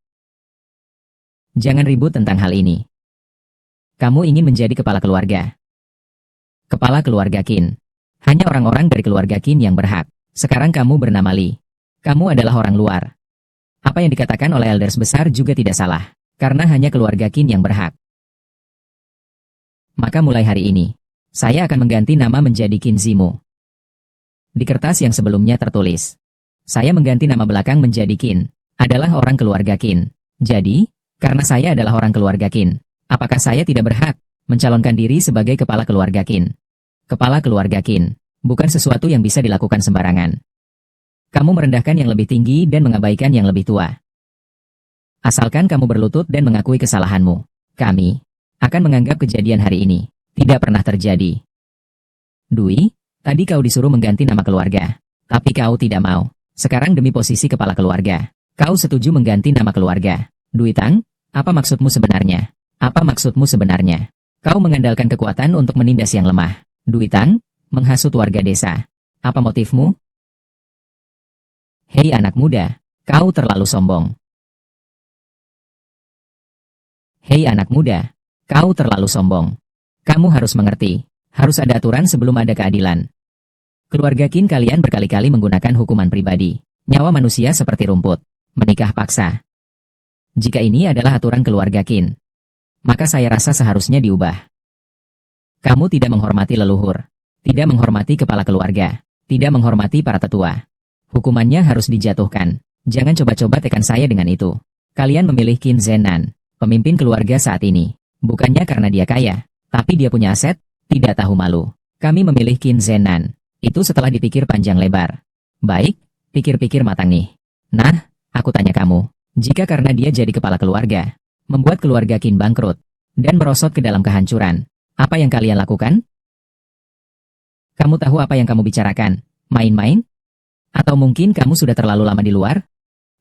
Jangan ribut tentang hal ini. Kamu ingin menjadi kepala keluarga. Kepala keluarga Qin. Hanya orang-orang dari keluarga Qin yang berhak. Sekarang kamu bernama Li. Kamu adalah orang luar. Apa yang dikatakan oleh elders besar juga tidak salah. Karena hanya keluarga Qin yang berhak. Maka mulai hari ini, saya akan mengganti nama menjadi Qin Zimo. Di kertas yang sebelumnya tertulis. Saya mengganti nama belakang menjadi Qin. Adalah orang keluarga Qin. Jadi, karena saya adalah orang keluarga Qin. Apakah saya tidak berhak mencalonkan diri sebagai kepala keluarga Qin? Kepala keluarga Qin bukan sesuatu yang bisa dilakukan sembarangan. Kamu merendahkan yang lebih tinggi dan mengabaikan yang lebih tua. Asalkan kamu berlutut dan mengakui kesalahanmu, kami akan menganggap kejadian hari ini tidak pernah terjadi. Dui, tadi kau disuruh mengganti nama keluarga, tapi kau tidak mau. Sekarang demi posisi kepala keluarga, kau setuju mengganti nama keluarga. Dui Tang, apa maksudmu sebenarnya? Apa maksudmu sebenarnya? Kau mengandalkan kekuatan untuk menindas yang lemah. Dui Tang, menghasut warga desa. Apa motifmu? Hei anak muda, kau terlalu sombong. Hei anak muda, kau terlalu sombong. Kamu harus mengerti, harus ada aturan sebelum ada keadilan. Keluarga Qin kalian berkali-kali menggunakan hukuman pribadi. Nyawa manusia seperti rumput. Menikah paksa. Jika ini adalah aturan keluarga Qin, maka saya rasa seharusnya diubah. Kamu tidak menghormati leluhur, tidak menghormati kepala keluarga, tidak menghormati para tetua. Hukumannya harus dijatuhkan. Jangan coba-coba tekan saya dengan itu. Kalian memilih Qin Zenan, pemimpin keluarga saat ini. Bukannya karena dia kaya, tapi dia punya aset, tidak tahu malu. Kami memilih Qin Zenan. Itu setelah dipikir panjang lebar. Baik, pikir-pikir matang nih. Nah, aku tanya kamu, jika karena dia jadi kepala keluarga, membuat keluarga Qin bangkrut, dan merosot ke dalam kehancuran, apa yang kalian lakukan? Kamu tahu apa yang kamu bicarakan? Main-main? Atau mungkin kamu sudah terlalu lama di luar?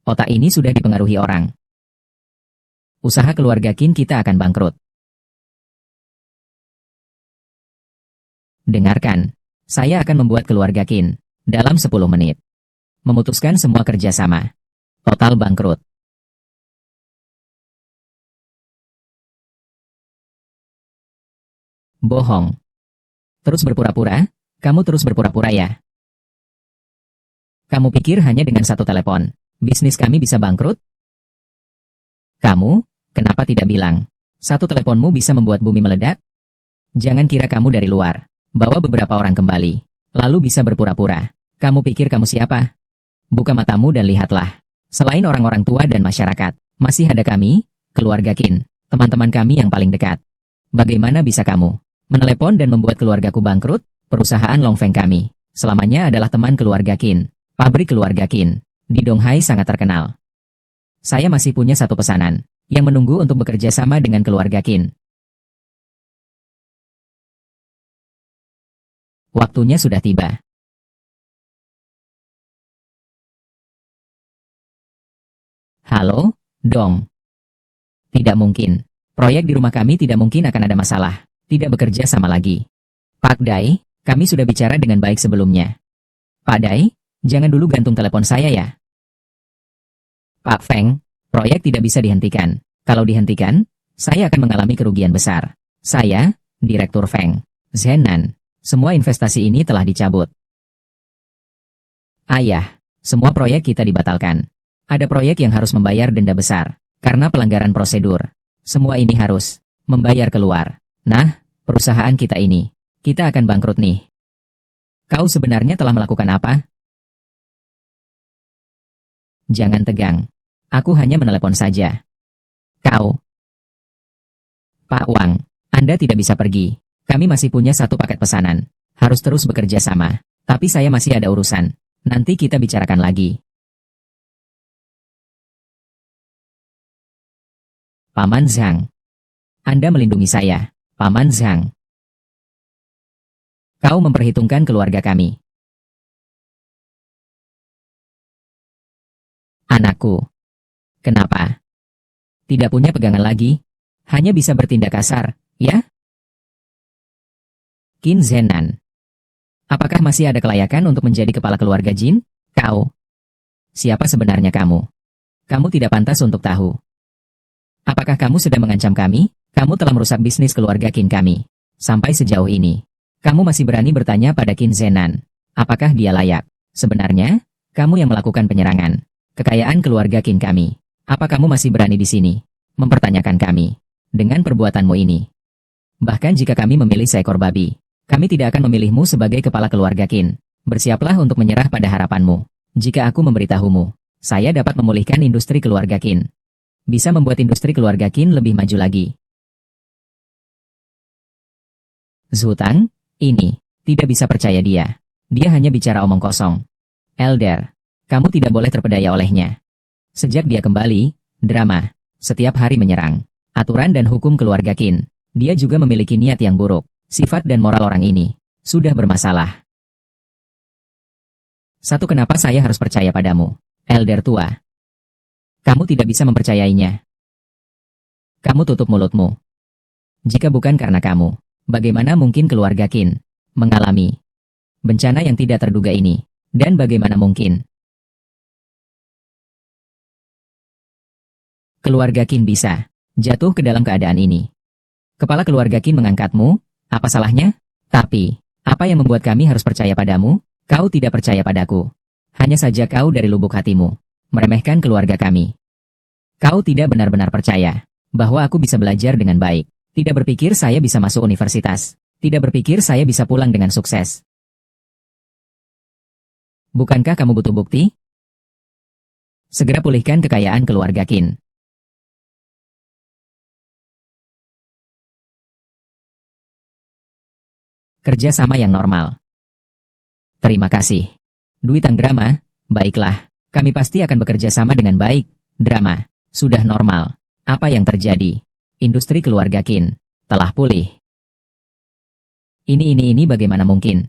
Otak ini sudah dipengaruhi orang. Usaha keluarga Qin kita akan bangkrut. Dengarkan, saya akan membuat keluarga Qin dalam 10 menit. Memutuskan semua kerjasama. Total bangkrut. Bohong. Terus berpura-pura? Kamu terus berpura-pura ya? Kamu pikir hanya dengan satu telepon, bisnis kami bisa bangkrut? Kamu, kenapa tidak bilang? Satu teleponmu bisa membuat bumi meledak? Jangan kira kamu dari luar. Bawa beberapa orang kembali. Lalu bisa berpura-pura. Kamu pikir kamu siapa? Buka matamu dan lihatlah. Selain orang-orang tua dan masyarakat, masih ada kami, keluarga Qin, teman-teman kami yang paling dekat. Bagaimana bisa kamu menelepon dan membuat keluargaku bangkrut? Perusahaan Longfeng kami selamanya adalah teman keluarga Qin. Pabrik keluarga Qin di Donghai sangat terkenal. Saya masih punya satu pesanan yang menunggu untuk bekerja sama dengan keluarga Qin. Waktunya sudah tiba. Halo, Dong. Tidak mungkin. Proyek di rumah kami tidak mungkin akan ada masalah. Tidak bekerja sama lagi. Pak Dai, kami sudah bicara dengan baik sebelumnya. Pak Dai, jangan dulu gantung telepon saya ya. Pak Feng, proyek tidak bisa dihentikan. Kalau dihentikan, saya akan mengalami kerugian besar. Saya, Direktur Feng, Zenan, semua investasi ini telah dicabut. Ayah, semua proyek kita dibatalkan. Ada proyek yang harus membayar denda besar, karena pelanggaran prosedur. Semua ini harus membayar keluar. Nah, perusahaan kita ini, kita akan bangkrut nih. Kau sebenarnya telah melakukan apa? Jangan tegang. Aku hanya menelepon saja. Kau. Pak Wang, Anda tidak bisa pergi. Kami masih punya satu paket pesanan. Harus terus bekerja sama. Tapi saya masih ada urusan. Nanti kita bicarakan lagi. Paman Zhang. Anda melindungi saya, Paman Zhang. Kau memperhitungkan keluarga kami. Anakku. Kenapa? Tidak punya pegangan lagi? Hanya bisa bertindak kasar, ya? Qin Zenan. Apakah masih ada kelayakan untuk menjadi kepala keluarga Jin? Kau. Siapa sebenarnya kamu? Kamu tidak pantas untuk tahu. Apakah kamu sedang mengancam kami? Kamu telah merusak bisnis keluarga Qin kami. Sampai sejauh ini, kamu masih berani bertanya pada Qin Zenan. Apakah dia layak? Sebenarnya, kamu yang melakukan penyerangan. Kekayaan keluarga Qin kami. Apa kamu masih berani di sini? Mempertanyakan kami. Dengan perbuatanmu ini. Bahkan jika kami memilih seekor babi, kami tidak akan memilihmu sebagai kepala keluarga Qin. Bersiaplah untuk menyerah pada harapanmu. Jika aku memberitahumu, saya dapat memulihkan industri keluarga Qin. Bisa membuat industri keluarga Qin lebih maju lagi. Zhutang, ini, tidak bisa percaya dia. Dia hanya bicara omong kosong. Elder, kamu tidak boleh terpedaya olehnya. Sejak dia kembali, drama, setiap hari menyerang. Aturan dan hukum keluarga Qin. Dia juga memiliki niat yang buruk. Sifat dan moral orang ini sudah bermasalah. Satu, kenapa saya harus percaya padamu, Elder tua? Kamu tidak bisa mempercayainya. Kamu tutup mulutmu. Jika bukan karena kamu, bagaimana mungkin keluarga Qin mengalami bencana yang tidak terduga ini? Dan bagaimana mungkin keluarga Qin bisa jatuh ke dalam keadaan ini? Kepala keluarga Qin mengangkatmu, apa salahnya? Tapi, apa yang membuat kami harus percaya padamu? Kau tidak percaya padaku. Hanya saja kau dari lubuk hatimu meremehkan keluarga kami. Kau tidak benar-benar percaya bahwa aku bisa belajar dengan baik. Tidak berpikir saya bisa masuk universitas. Tidak berpikir saya bisa pulang dengan sukses. Bukankah kamu butuh bukti? Segera pulihkan kekayaan keluarga Qin. Kerja sama yang normal. Terima kasih. Dwi Tanggrama, baiklah. Kami pasti akan bekerja sama dengan baik. Drama, sudah normal. Apa yang terjadi? Industri keluarga Qin telah pulih. Ini bagaimana mungkin?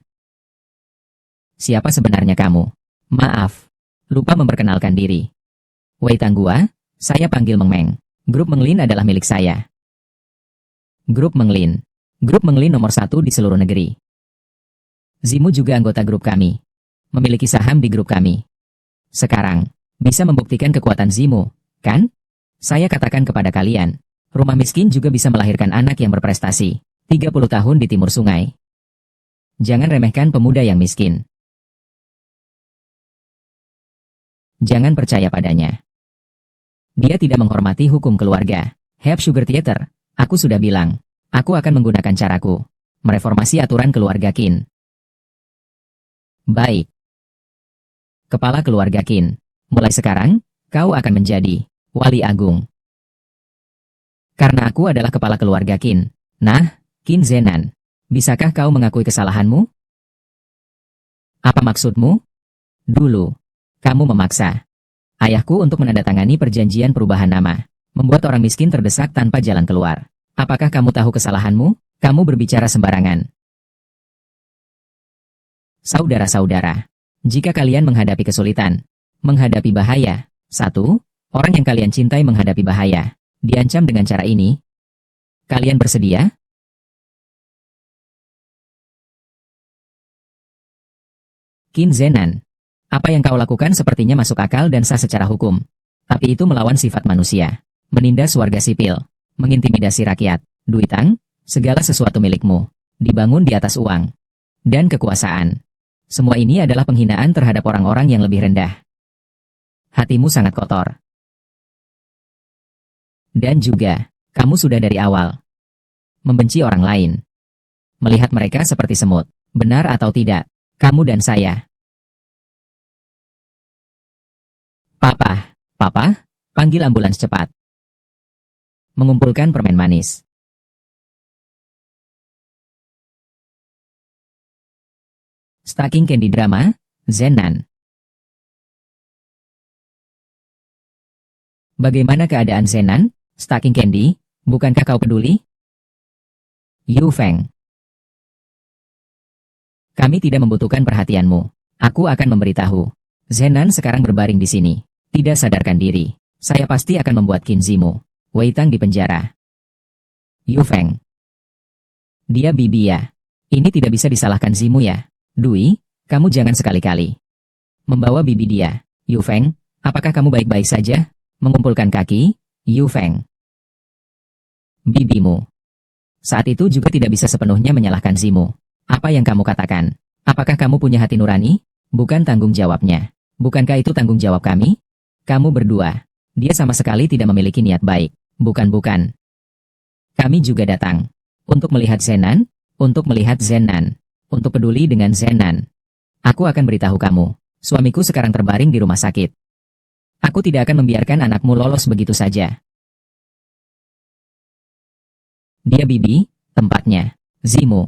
Siapa sebenarnya kamu? Maaf, lupa memperkenalkan diri. Wei Tanggua, saya panggil Meng Meng. Grup Menglin adalah milik saya. Grup Menglin. Grup Menglin nomor 1 di seluruh negeri. Zimu juga anggota grup kami. Memiliki saham di grup kami. Sekarang, bisa membuktikan kekuatan Zimu, kan? Saya katakan kepada kalian, rumah miskin juga bisa melahirkan anak yang berprestasi. 30 tahun di timur sungai. Jangan remehkan pemuda yang miskin. Jangan percaya padanya. Dia tidak menghormati hukum keluarga. Have Sugar Theater, aku sudah bilang. Aku akan menggunakan caraku. Mereformasi aturan keluarga Qin. Baik. Kepala keluarga Qin. Mulai sekarang, kau akan menjadi Wali Agung. Karena aku adalah kepala keluarga Qin. Nah, Qin Zenan, bisakah kau mengakui kesalahanmu? Apa maksudmu? Dulu, kamu memaksa ayahku untuk menandatangani perjanjian perubahan nama. Membuat orang miskin terdesak tanpa jalan keluar. Apakah kamu tahu kesalahanmu? Kamu berbicara sembarangan. Saudara-saudara, jika kalian menghadapi kesulitan, menghadapi bahaya, satu, orang yang kalian cintai menghadapi bahaya, diancam dengan cara ini, Kalian bersedia? Qin Zenan. Apa yang kau lakukan sepertinya masuk akal dan sah secara hukum. Tapi itu melawan sifat manusia. Menindas warga sipil. Mengintimidasi rakyat. Duitang, segala sesuatu milikmu. Dibangun di atas uang. Dan kekuasaan. Semua ini adalah penghinaan terhadap orang-orang yang lebih rendah. Hatimu sangat kotor. Dan juga, kamu sudah dari awal membenci orang lain. Melihat mereka seperti semut. Benar atau tidak, kamu dan saya. Papa, panggil ambulans cepat. Mengumpulkan permen manis. Stacking candy drama, Zenan. Bagaimana keadaan Zenan? Stacking candy, bukankah kau peduli? Yu Feng. Kami tidak membutuhkan perhatianmu. Aku akan memberitahu. Zenan sekarang berbaring di sini. Tidak sadarkan diri. Saya pasti akan membuat Qin Zimu Wei Tang di penjara. Yu Feng. Dia bibi ya. Ini tidak bisa disalahkan Zimu ya. Dui, kamu jangan sekali-kali membawa bibi dia. Yu Feng, apakah kamu baik-baik saja? Mengumpulkan kaki, Yu Feng. Bibimu. Saat itu juga tidak bisa sepenuhnya menyalahkan Zimu. Apa yang kamu katakan? Apakah kamu punya hati nurani? Bukan tanggung jawabnya. Bukankah itu tanggung jawab kami? Kamu berdua. Dia sama sekali tidak memiliki niat baik. Bukan. Kami juga datang. Untuk melihat Zenan. Untuk melihat Zenan. Untuk peduli dengan Zenan. Aku akan beritahu kamu. Suamiku sekarang terbaring di rumah sakit. Aku tidak akan membiarkan anakmu lolos begitu saja. Dia bibi, tempatnya. Zimu.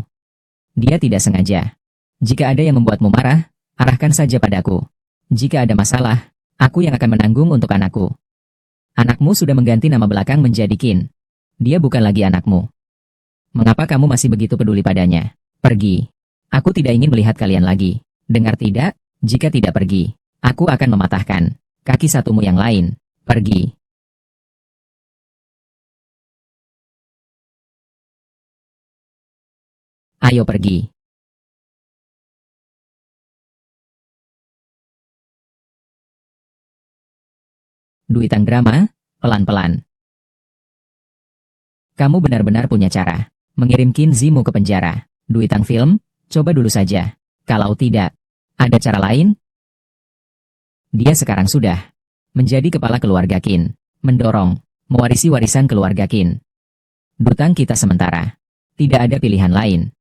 Dia tidak sengaja. Jika ada yang membuatmu marah, arahkan saja padaku. Jika ada masalah, aku yang akan menanggung untuk anakku. Anakmu sudah mengganti nama belakang menjadi Qin. Dia bukan lagi anakmu. Mengapa kamu masih begitu peduli padanya? Pergi. Aku tidak ingin melihat kalian lagi. Dengar tidak? Jika tidak pergi, aku akan mematahkan kaki satumu yang lain. Pergi. Ayo pergi. Duitang drama, pelan-pelan. Kamu benar-benar punya cara. Mengirim Qin Zimu ke penjara. Duitang film, coba dulu saja. Kalau tidak, ada cara lain? Dia sekarang sudah menjadi kepala keluarga Qin. Mendorong, mewarisi warisan keluarga Qin. Dutang kita sementara. Tidak ada pilihan lain.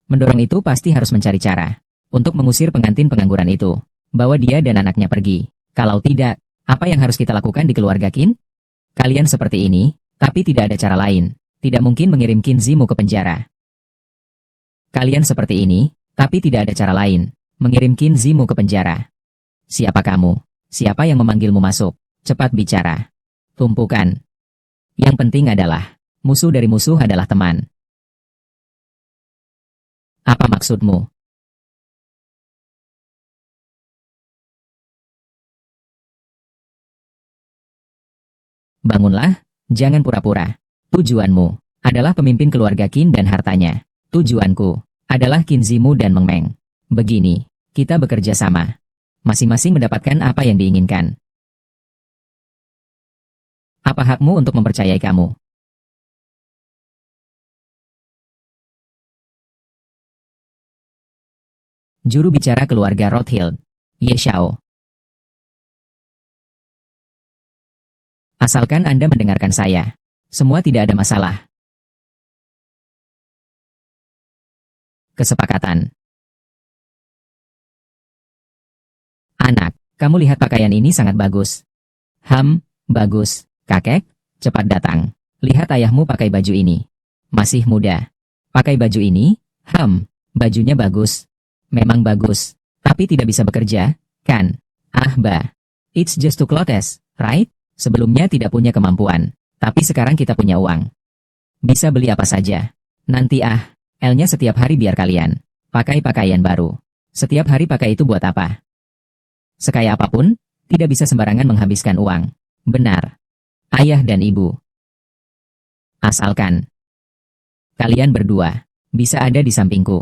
Mendorong itu pasti harus mencari cara untuk mengusir pengantin pengangguran itu. Bawa dia dan anaknya pergi. Kalau tidak, apa yang harus kita lakukan di keluarga Qin? Kalian seperti ini, tapi tidak ada cara lain. Tidak mungkin mengirim Qin Zimu ke penjara. Kalian seperti ini, tapi tidak ada cara lain. Mengirim Qin Zimu ke penjara. Siapa kamu? Siapa yang memanggilmu masuk? Cepat bicara. Tumpukan. Yang penting adalah, musuh dari musuh adalah teman. Apa maksudmu? Bangunlah, jangan pura-pura. Tujuanmu adalah pemimpin keluarga Qin dan hartanya. Tujuanku adalah Qin Zimu dan Meng Meng. Begini, kita bekerja sama. Masing-masing mendapatkan apa yang diinginkan. Apa hakmu untuk mempercayai kamu? Juru bicara keluarga Rothschild, Ye Xiao. Asalkan Anda mendengarkan saya. Semua tidak ada masalah. Kesepakatan. Anak, kamu lihat pakaian ini sangat bagus. Bagus. Kakek, cepat datang. Lihat ayahmu pakai baju ini. Masih muda. Pakai baju ini, bajunya bagus. Memang bagus. Tapi tidak bisa bekerja, kan? It's just two clothes, right? Sebelumnya tidak punya kemampuan, tapi sekarang kita punya uang. Bisa beli apa saja. Nanti L-nya setiap hari biar kalian pakai pakaian baru. Setiap hari pakai itu buat apa? Sekaya apapun, tidak bisa sembarangan menghabiskan uang. Benar. Ayah dan ibu. Asalkan Kalian berdua bisa ada di sampingku.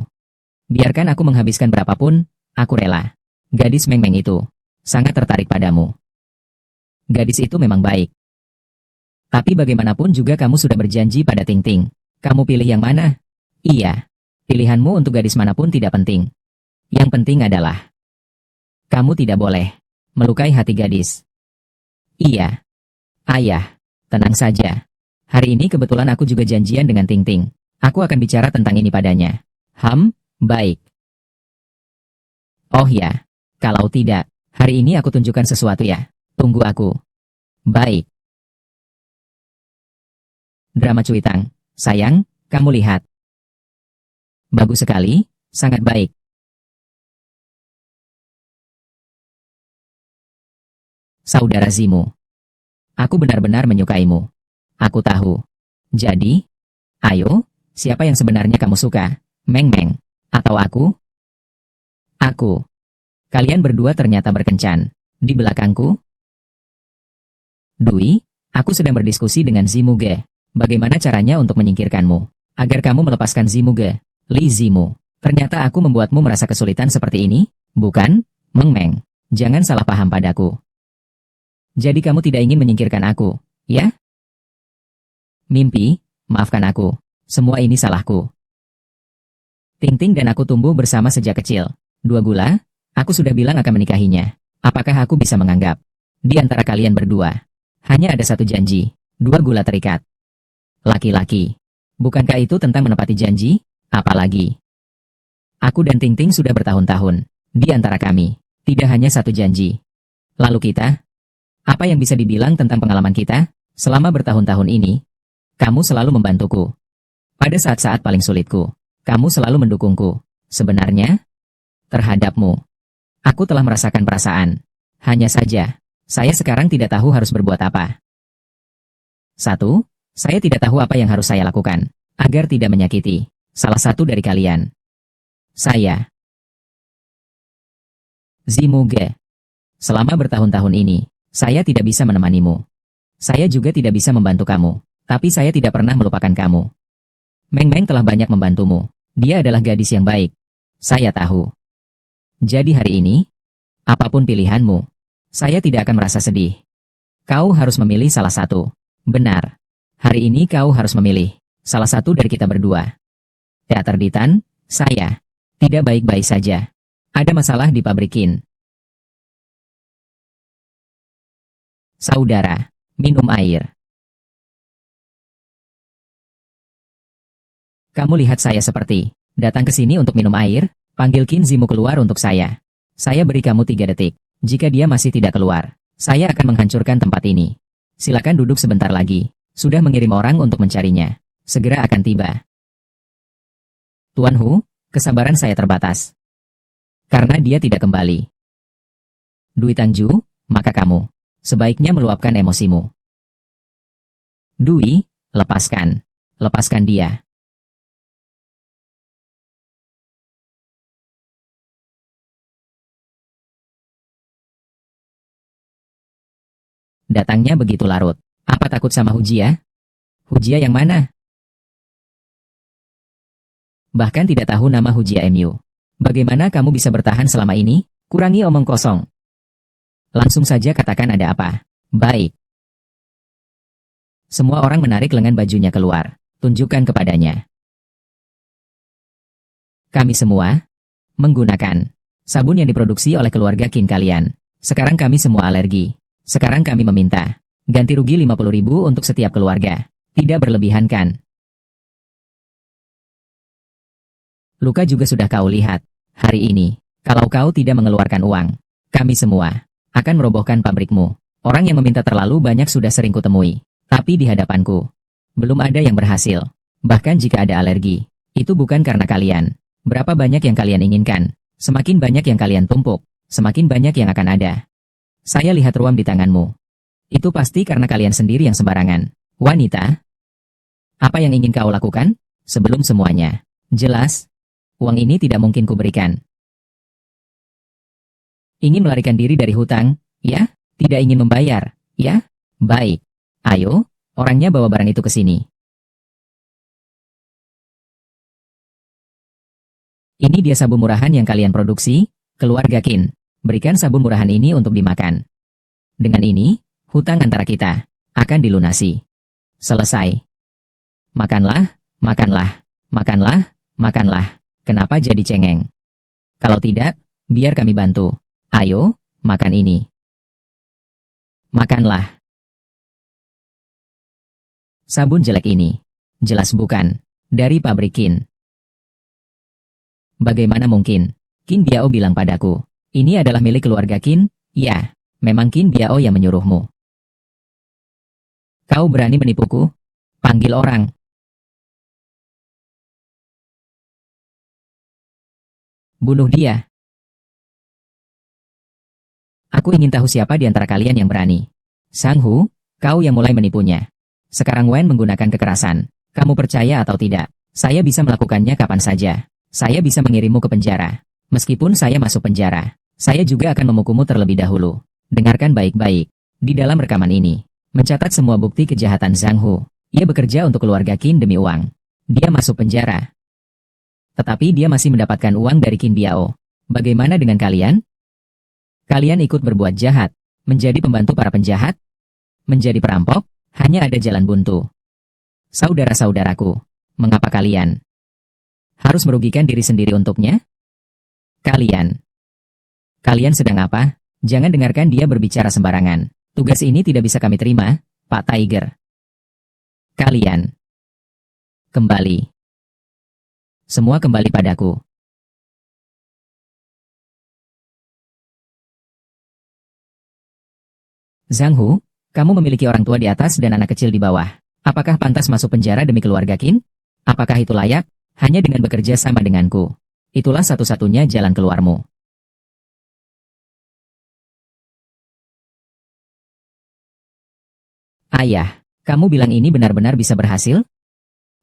Biarkan aku menghabiskan berapapun, aku rela. Gadis Meng-Meng itu sangat tertarik padamu. Gadis itu memang baik. Tapi bagaimanapun juga kamu sudah berjanji pada Ting Ting. Kamu pilih yang mana? Iya. Pilihanmu untuk gadis manapun tidak penting. Yang penting adalah kamu tidak boleh melukai hati gadis. Iya. Ayah, tenang saja. Hari ini kebetulan aku juga janjian dengan Ting Ting. Aku akan bicara tentang ini padanya. Baik. Oh ya, kalau tidak, hari ini aku tunjukkan sesuatu ya. Tunggu aku. Baik. Drama cuitang. Sayang, kamu lihat. Bagus sekali, sangat baik. Saudara Zimu. Aku benar-benar menyukaimu. Aku tahu. Jadi, ayo, siapa yang sebenarnya kamu suka? Meng-Meng. Atau aku? Aku. Kalian berdua ternyata berkencan. Di belakangku? Dui, aku sedang berdiskusi dengan Zimuge. Bagaimana caranya untuk menyingkirkanmu? Agar kamu melepaskan Zimuge. Li Zimu. Ternyata aku membuatmu merasa kesulitan seperti ini? Bukan? Meng-Meng. Jangan salah paham padaku. Jadi kamu tidak ingin menyingkirkan aku, ya? Mimpi, maafkan aku. Semua ini salahku. Ting Ting dan aku tumbuh bersama sejak kecil. 2 gula, aku sudah bilang akan menikahinya. Apakah aku bisa menganggap? Di antara kalian berdua, hanya ada satu janji. 2 gula terikat. Laki-laki. Bukankah itu tentang menepati janji? Apalagi. Aku dan Ting Ting sudah bertahun-tahun. Di antara kami, tidak hanya satu janji. Lalu kita? Apa yang bisa dibilang tentang pengalaman kita? Selama bertahun-tahun ini, kamu selalu membantuku. Pada saat-saat paling sulitku, kamu selalu mendukungku. Sebenarnya, terhadapmu, aku telah merasakan perasaan. Hanya saja, saya sekarang tidak tahu harus berbuat apa. 1. Saya tidak tahu apa yang harus saya lakukan, agar tidak menyakiti salah satu dari kalian. Saya. Zimuge. Selama bertahun-tahun ini, saya tidak bisa menemanimu. Saya juga tidak bisa membantu kamu, tapi saya tidak pernah melupakan kamu. Meng-Meng telah banyak membantumu. Dia adalah gadis yang baik. Saya tahu. Jadi hari ini, apapun pilihanmu, saya tidak akan merasa sedih. Kau harus memilih salah satu. Benar. Hari ini kau harus memilih salah satu dari kita berdua. Teater Ditan, saya. Tidak baik-baik saja. Ada masalah di pabrikin. Saudara, minum air. Kamu lihat saya seperti datang ke sini untuk minum air, panggil Qin Zimu keluar untuk saya. Saya beri kamu 3 detik. Jika dia masih tidak keluar, saya akan menghancurkan tempat ini. Silakan duduk sebentar lagi. Sudah mengirim orang untuk mencarinya. Segera akan tiba. Tuan Hu, kesabaran saya terbatas. Karena dia tidak kembali. Dui Tangju, maka kamu sebaiknya meluapkan emosimu. Dui, lepaskan. Lepaskan dia. Datangnya begitu larut. Apa takut sama Hujia? Hujia yang mana? Bahkan tidak tahu nama Hujia MU. Bagaimana kamu bisa bertahan selama ini? Kurangi omong kosong. Langsung saja katakan ada apa. Baik. Semua orang menarik lengan bajunya keluar. Tunjukkan kepadanya. Kami semua menggunakan sabun yang diproduksi oleh keluarga Qin kalian. Sekarang kami semua alergi. Sekarang kami meminta ganti rugi 50.000 untuk setiap keluarga. Tidak berlebihan kan? Luka juga sudah kau lihat. Hari ini, kalau kau tidak mengeluarkan uang, kami semua akan merobohkan pabrikmu. Orang yang meminta terlalu banyak sudah sering kutemui. Tapi di hadapanku, belum ada yang berhasil. Bahkan jika ada alergi, itu bukan karena kalian. Berapa banyak yang kalian inginkan? Semakin banyak yang kalian tumpuk, semakin banyak yang akan ada. Saya lihat ruam di tanganmu. Itu pasti karena kalian sendiri yang sembarangan. Wanita, apa yang ingin kau lakukan? Sebelum semuanya jelas, uang ini tidak mungkin kuberikan. Ingin melarikan diri dari hutang, ya? Tidak ingin membayar, ya? Baik. Ayo, orangnya bawa barang itu ke sini. Ini dia sabun murahan yang kalian produksi, keluarga Qin. Berikan sabun murahan ini untuk dimakan. Dengan ini, hutang antara kita akan dilunasi. Selesai. Makanlah, makanlah, makanlah, makanlah. Kenapa jadi cengeng? Kalau tidak, biar kami bantu. Ayo, makan ini. Makanlah. Sabun jelek ini. Jelas bukan dari pabrik Qin. Bagaimana mungkin? Qin Biao bilang padaku. Ini adalah milik keluarga Qin. Ya, memang Qin Biao yang menyuruhmu. Kau berani menipuku? Panggil orang. Bunuh dia. Aku ingin tahu siapa di antara kalian yang berani. Sang Hu, kau yang mulai menipunya. Sekarang Wen menggunakan kekerasan. Kamu percaya atau tidak? Saya bisa melakukannya kapan saja. Saya bisa mengirimmu ke penjara. Meskipun saya masuk penjara, saya juga akan memukummu terlebih dahulu. Dengarkan baik-baik. Di dalam rekaman ini, mencatat semua bukti kejahatan Zhang Hu. Ia bekerja untuk keluarga Qin demi uang. Dia masuk penjara. Tetapi dia masih mendapatkan uang dari Qin Biao. Bagaimana dengan kalian? Kalian ikut berbuat jahat, menjadi pembantu para penjahat, menjadi perampok, hanya ada jalan buntu. Saudara-saudaraku, mengapa kalian harus merugikan diri sendiri untuknya? Kalian sedang apa? Jangan dengarkan dia berbicara sembarangan. Tugas ini tidak bisa kami terima, Pak Tiger. Kalian kembali. Semua kembali padaku. Zhang Hu, kamu memiliki orang tua di atas dan anak kecil di bawah. Apakah pantas masuk penjara demi keluarga Qin? Apakah itu layak? Hanya dengan bekerja sama denganku. Itulah satu-satunya jalan keluarmu. Ayah, kamu bilang ini benar-benar bisa berhasil?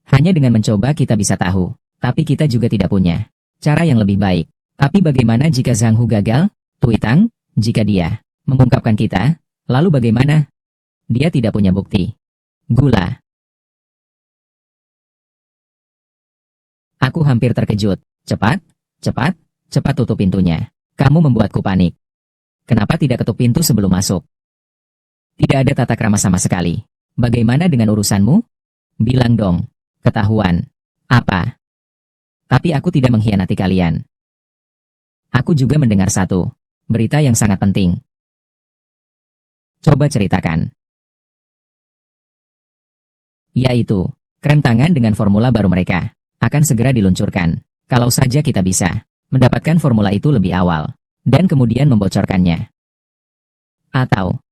Hanya dengan mencoba kita bisa tahu. Tapi kita juga tidak punya cara yang lebih baik. Tapi bagaimana jika Zhang Hu gagal? Tuitang, jika dia mengungkapkan kita, lalu bagaimana? Dia tidak punya bukti. Gula. Aku hampir terkejut. Cepat, cepat, cepat tutup pintunya. Kamu membuatku panik. Kenapa tidak ketuk pintu sebelum masuk? Tidak ada tata krama sama sekali. Bagaimana dengan urusanmu? Bilang dong. Ketahuan. Apa? Tapi aku tidak mengkhianati kalian. Aku juga mendengar satu berita yang sangat penting. Coba ceritakan. Yaitu, krem tangan dengan formula baru mereka akan segera diluncurkan. Kalau saja kita bisa mendapatkan formula itu lebih awal, dan kemudian membocorkannya. Atau,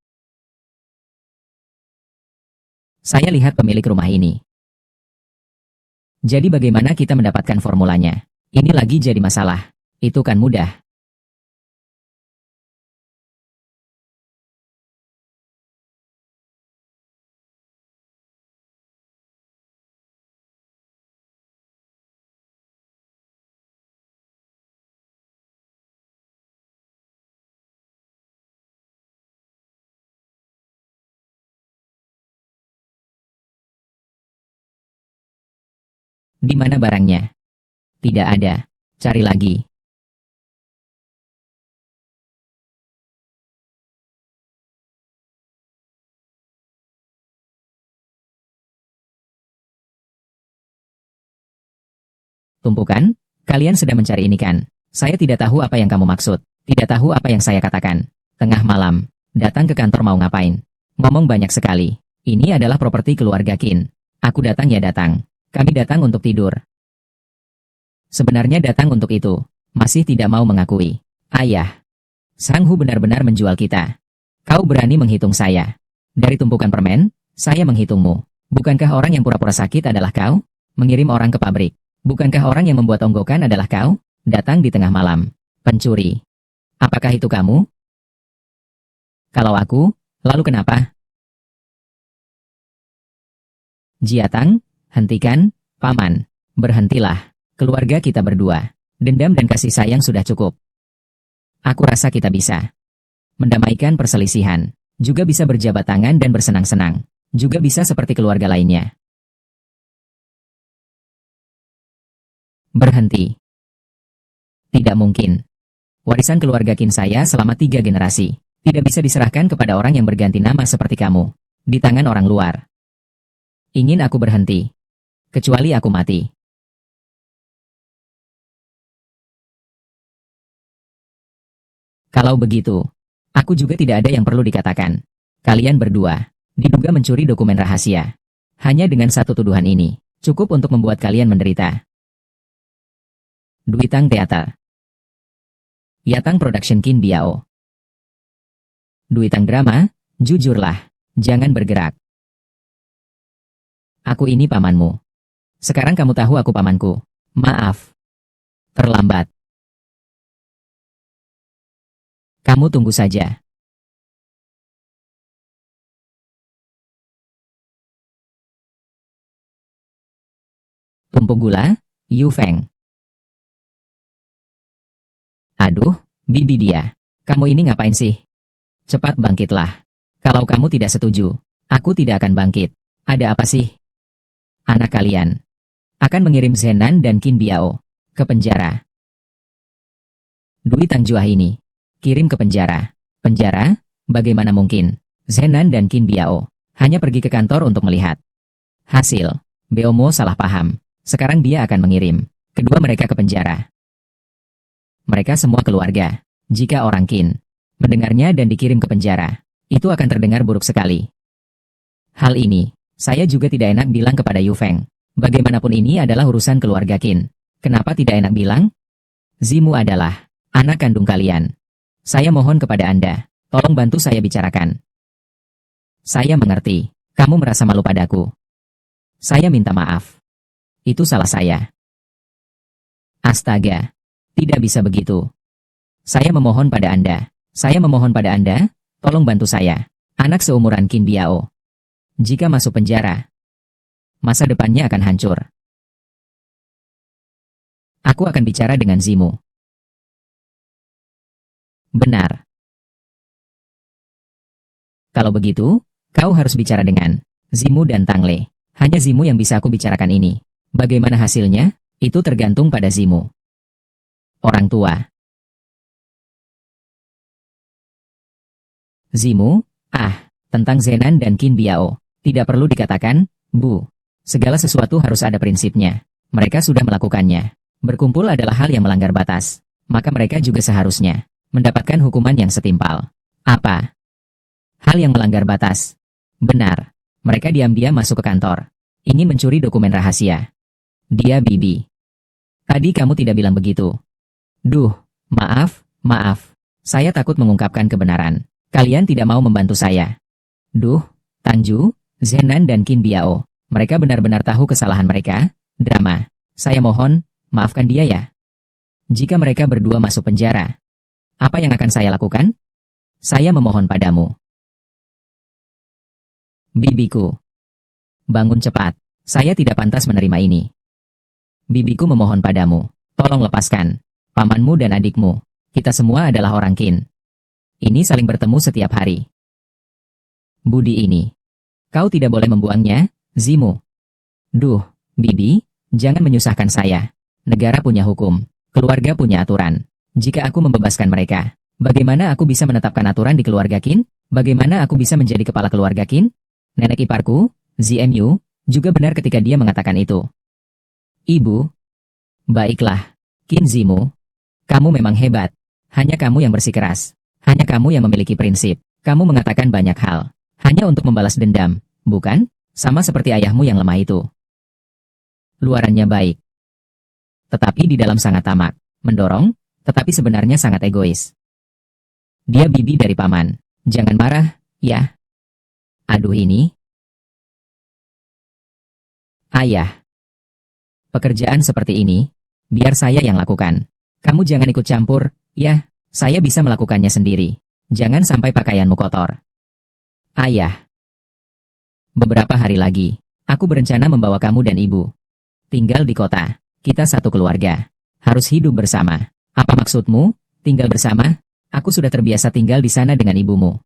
saya lihat pemilik rumah ini. Jadi bagaimana kita mendapatkan formulanya? Ini lagi jadi masalah. Itu kan mudah. Di mana barangnya? Tidak ada. Cari lagi. Tumpukan? Kalian sedang mencari ini kan? Saya tidak tahu apa yang kamu maksud. Tidak tahu apa yang saya katakan. Tengah malam. Datang ke kantor mau ngapain? Ngomong banyak sekali. Ini adalah properti keluarga Qin. Aku datang ya datang. Kami datang untuk tidur. Sebenarnya datang untuk itu. Masih tidak mau mengakui. Ayah. Sang Hu benar-benar menjual kita. Kau berani menghitung saya. Dari tumpukan permen, saya menghitungmu. Bukankah orang yang pura-pura sakit adalah kau? Mengirim orang ke pabrik. Bukankah orang yang membuat onggokan adalah kau? Datang di tengah malam. Pencuri. Apakah itu kamu? Kalau aku, lalu kenapa? Jiatang, hentikan, paman. Berhentilah. Keluarga kita berdua. Dendam dan kasih sayang sudah cukup. Aku rasa kita bisa mendamaikan perselisihan. Juga bisa berjabat tangan dan bersenang-senang. Juga bisa seperti keluarga lainnya. Berhenti. Tidak mungkin. Warisan keluarga Qin saya selama 3 generasi. Tidak bisa diserahkan kepada orang yang berganti nama seperti kamu. Di tangan orang luar. Ingin aku berhenti. Kecuali aku mati. Kalau begitu, aku juga tidak ada yang perlu dikatakan. Kalian berdua diduga mencuri dokumen rahasia. Hanya dengan satu tuduhan ini, cukup untuk membuat kalian menderita. Duitang Teater. Yatang Production Qin Biao. Duitang Drama, jujurlah, jangan bergerak. Aku ini pamanmu. Sekarang kamu tahu aku pamanku. Maaf. Terlambat. Kamu tunggu saja. Tumpuk gula, Yu Feng. Aduh, bibi dia. Kamu ini ngapain sih? Cepat bangkitlah. Kalau kamu tidak setuju, aku tidak akan bangkit. Ada apa sih? Anak kalian akan mengirim Zenan dan Qin Biao ke penjara. Dui Tangjuah ini kirim ke penjara. Penjara? Bagaimana mungkin? Zenan dan Qin Biao hanya pergi ke kantor untuk melihat. Hasil, Beomo salah paham. Sekarang dia akan mengirim kedua mereka ke penjara. Mereka semua keluarga. Jika orang Qin mendengarnya dan dikirim ke penjara, itu akan terdengar buruk sekali. Hal ini, saya juga tidak enak bilang kepada Yu Feng. Bagaimanapun ini adalah urusan keluarga Qin. Kenapa tidak enak bilang? Zimu adalah anak kandung kalian. Saya mohon kepada Anda, tolong bantu saya bicarakan. Saya mengerti, kamu merasa malu padaku. Saya minta maaf. Itu salah saya. Astaga, tidak bisa begitu. Saya memohon pada Anda. Saya memohon pada Anda, tolong bantu saya. Anak seumuran Qin Biao. Jika masuk penjara, masa depannya akan hancur. Aku akan bicara dengan Zimu. Benar. Kalau begitu, kau harus bicara dengan Zimu dan Tangle. Hanya Zimu yang bisa aku bicarakan ini. Bagaimana hasilnya? Itu tergantung pada Zimu. Orang tua. Zimu, tentang Zenan dan Qin Biao. Tidak perlu dikatakan, Bu. Segala sesuatu harus ada prinsipnya. Mereka sudah melakukannya. Berkumpul adalah hal yang melanggar batas. Maka mereka juga seharusnya mendapatkan hukuman yang setimpal. Apa? Hal yang melanggar batas. Benar. Mereka diam-diam masuk ke kantor. Ingin mencuri dokumen rahasia. Dia bibi. Tadi kamu tidak bilang begitu. Duh, maaf. Saya takut mengungkapkan kebenaran. Kalian tidak mau membantu saya. Duh, Tangju, Zenan dan Qin Biao. Mereka benar-benar tahu kesalahan mereka. Drama. Saya mohon, maafkan dia ya. Jika mereka berdua masuk penjara, apa yang akan saya lakukan? Saya memohon padamu. Bibiku. Bangun cepat. Saya tidak pantas menerima ini. Bibiku memohon padamu. Tolong lepaskan. Pamanmu dan adikmu. Kita semua adalah orang Qin. Ini saling bertemu setiap hari. Budi ini. Kau tidak boleh membuangnya, Zimu. Duh, Bibi, jangan menyusahkan saya. Negara punya hukum. Keluarga punya aturan. Jika aku membebaskan mereka, bagaimana aku bisa menetapkan aturan di keluarga Qin? Bagaimana aku bisa menjadi kepala keluarga Qin? Nenek iparku, ZMU, juga benar ketika dia mengatakan itu. Ibu. Baiklah, Qin Zimu. Kamu memang hebat. Hanya kamu yang bersikeras. Hanya kamu yang memiliki prinsip. Kamu mengatakan banyak hal. Hanya untuk membalas dendam, bukan? Sama seperti ayahmu yang lemah itu. Luarannya baik. Tetapi di dalam sangat tamak. Mendorong, tetapi sebenarnya sangat egois. Dia bibi dari paman. Jangan marah, ya. Aduh ini. Ayah. Pekerjaan seperti ini, biar saya yang lakukan. Kamu jangan ikut campur, ya. Saya bisa melakukannya sendiri. Jangan sampai pakaianmu kotor. Ayah. Beberapa hari lagi, aku berencana membawa kamu dan ibu. Tinggal di kota. Kita satu keluarga. Harus hidup bersama. Apa maksudmu? Tinggal bersama? Aku sudah terbiasa tinggal di sana dengan ibumu.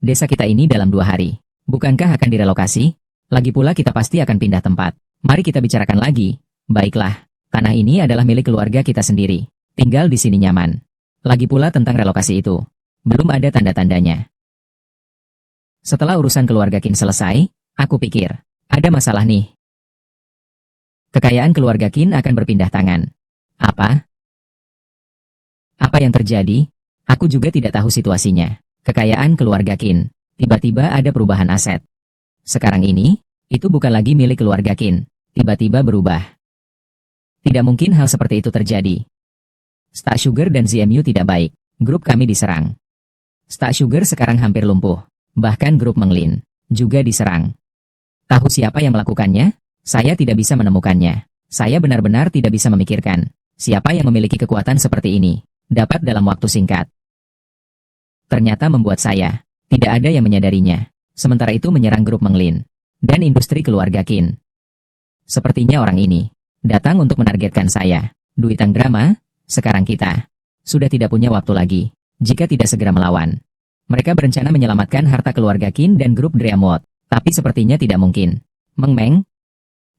Desa kita ini dalam 2 hari. Bukankah akan direlokasi? Lagi pula kita pasti akan pindah tempat. Mari kita bicarakan lagi. Baiklah. Tanah ini adalah milik keluarga kita sendiri. Tinggal di sini nyaman. Lagi pula tentang relokasi itu. Belum ada tanda-tandanya. Setelah urusan keluarga Qin selesai, aku pikir, ada masalah nih. Kekayaan keluarga Qin akan berpindah tangan. Apa? Apa yang terjadi? Aku juga tidak tahu situasinya. Kekayaan keluarga Qin. Tiba-tiba ada perubahan aset. Sekarang ini, itu bukan lagi milik keluarga Qin. Tiba-tiba berubah. Tidak mungkin hal seperti itu terjadi. Star Sugar dan ZMU tidak baik. Grup kami diserang. Star Sugar sekarang hampir lumpuh. Bahkan grup Menglin juga diserang. Tahu siapa yang melakukannya? Saya tidak bisa menemukannya. Saya benar-benar tidak bisa memikirkan siapa yang memiliki kekuatan seperti ini dapat dalam waktu singkat. Ternyata membuat saya tidak ada yang menyadarinya. Sementara itu menyerang grup Menglin dan industri keluarga Qin. Sepertinya orang ini datang untuk menargetkan saya. Duitang drama, sekarang kita sudah tidak punya waktu lagi jika tidak segera melawan. Mereka berencana menyelamatkan harta keluarga Qin dan grup Dreamworld, tapi sepertinya tidak mungkin. Meng Meng,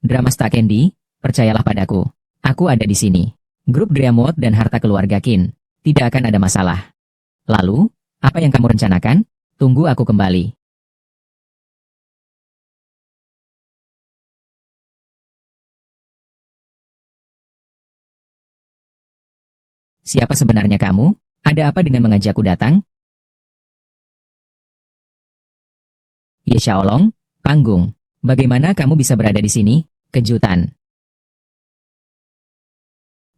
Drama Star Candy, percayalah padaku. Aku ada di sini. Grup Dreamworld dan harta keluarga Qin tidak akan ada masalah. Lalu, apa yang kamu rencanakan? Tunggu aku kembali. Siapa sebenarnya kamu? Ada apa dengan mengajakku datang? Ye Xiaolong, panggung. Bagaimana kamu bisa berada di sini? Kejutan.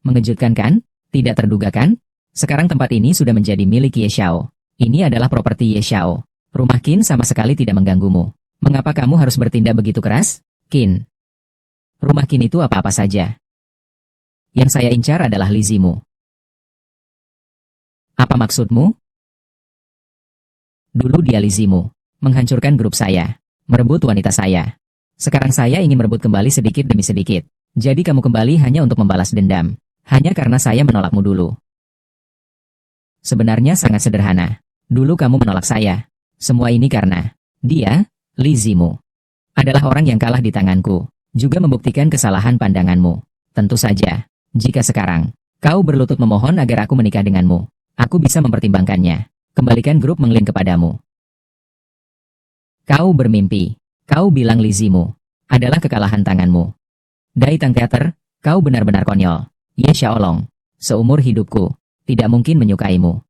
Mengejutkan kan? Tidak terduga kan? Sekarang tempat ini sudah menjadi milik Ye Xiao. Ini adalah properti Ye Xiao. Rumah Qin sama sekali tidak mengganggumu. Mengapa kamu harus bertindak begitu keras? Qin. Rumah Qin itu apa-apa saja. Yang saya incar adalah Li Zimu. Apa maksudmu? Dulu dia Li Zimu. Menghancurkan grup saya. Merebut wanita saya. Sekarang saya ingin merebut kembali sedikit demi sedikit. Jadi kamu kembali hanya untuk membalas dendam. Hanya karena saya menolakmu dulu. Sebenarnya sangat sederhana. Dulu kamu menolak saya. Semua ini karena dia, Li Zimu, adalah orang yang kalah di tanganku. Juga membuktikan kesalahan pandanganmu. Tentu saja, jika sekarang kau berlutut memohon agar aku menikah denganmu, aku bisa mempertimbangkannya. Kembalikan grup Menglin kepadamu. Kau bermimpi. Kau bilang Li Zimu adalah kekalahan tanganmu. Dai Tang Theater, kau benar-benar konyol. Ye Xiaolong, seumur hidupku, tidak mungkin menyukaimu.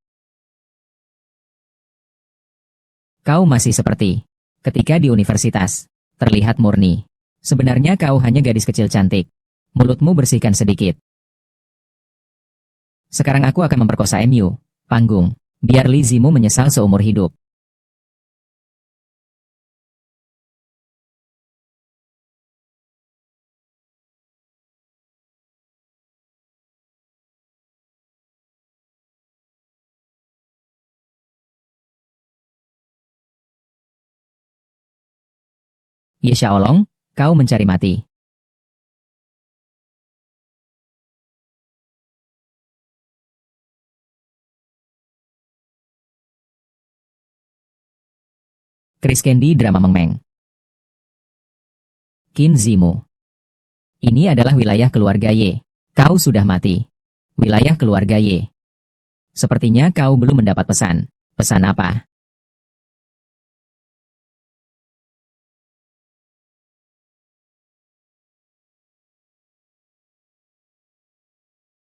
Kau masih seperti ketika di universitas, terlihat murni. Sebenarnya kau hanya gadis kecil cantik. Mulutmu bersihkan sedikit. Sekarang aku akan memperkosa MU, panggung, biar Li Zimu menyesal seumur hidup. Ye Xiaolong, kau mencari mati. Chris Candy Drama Meng Meng. Qin Zimu. Ini adalah wilayah keluarga Ye. Kau sudah mati. Wilayah keluarga Ye. Sepertinya kau belum mendapat pesan. Pesan apa?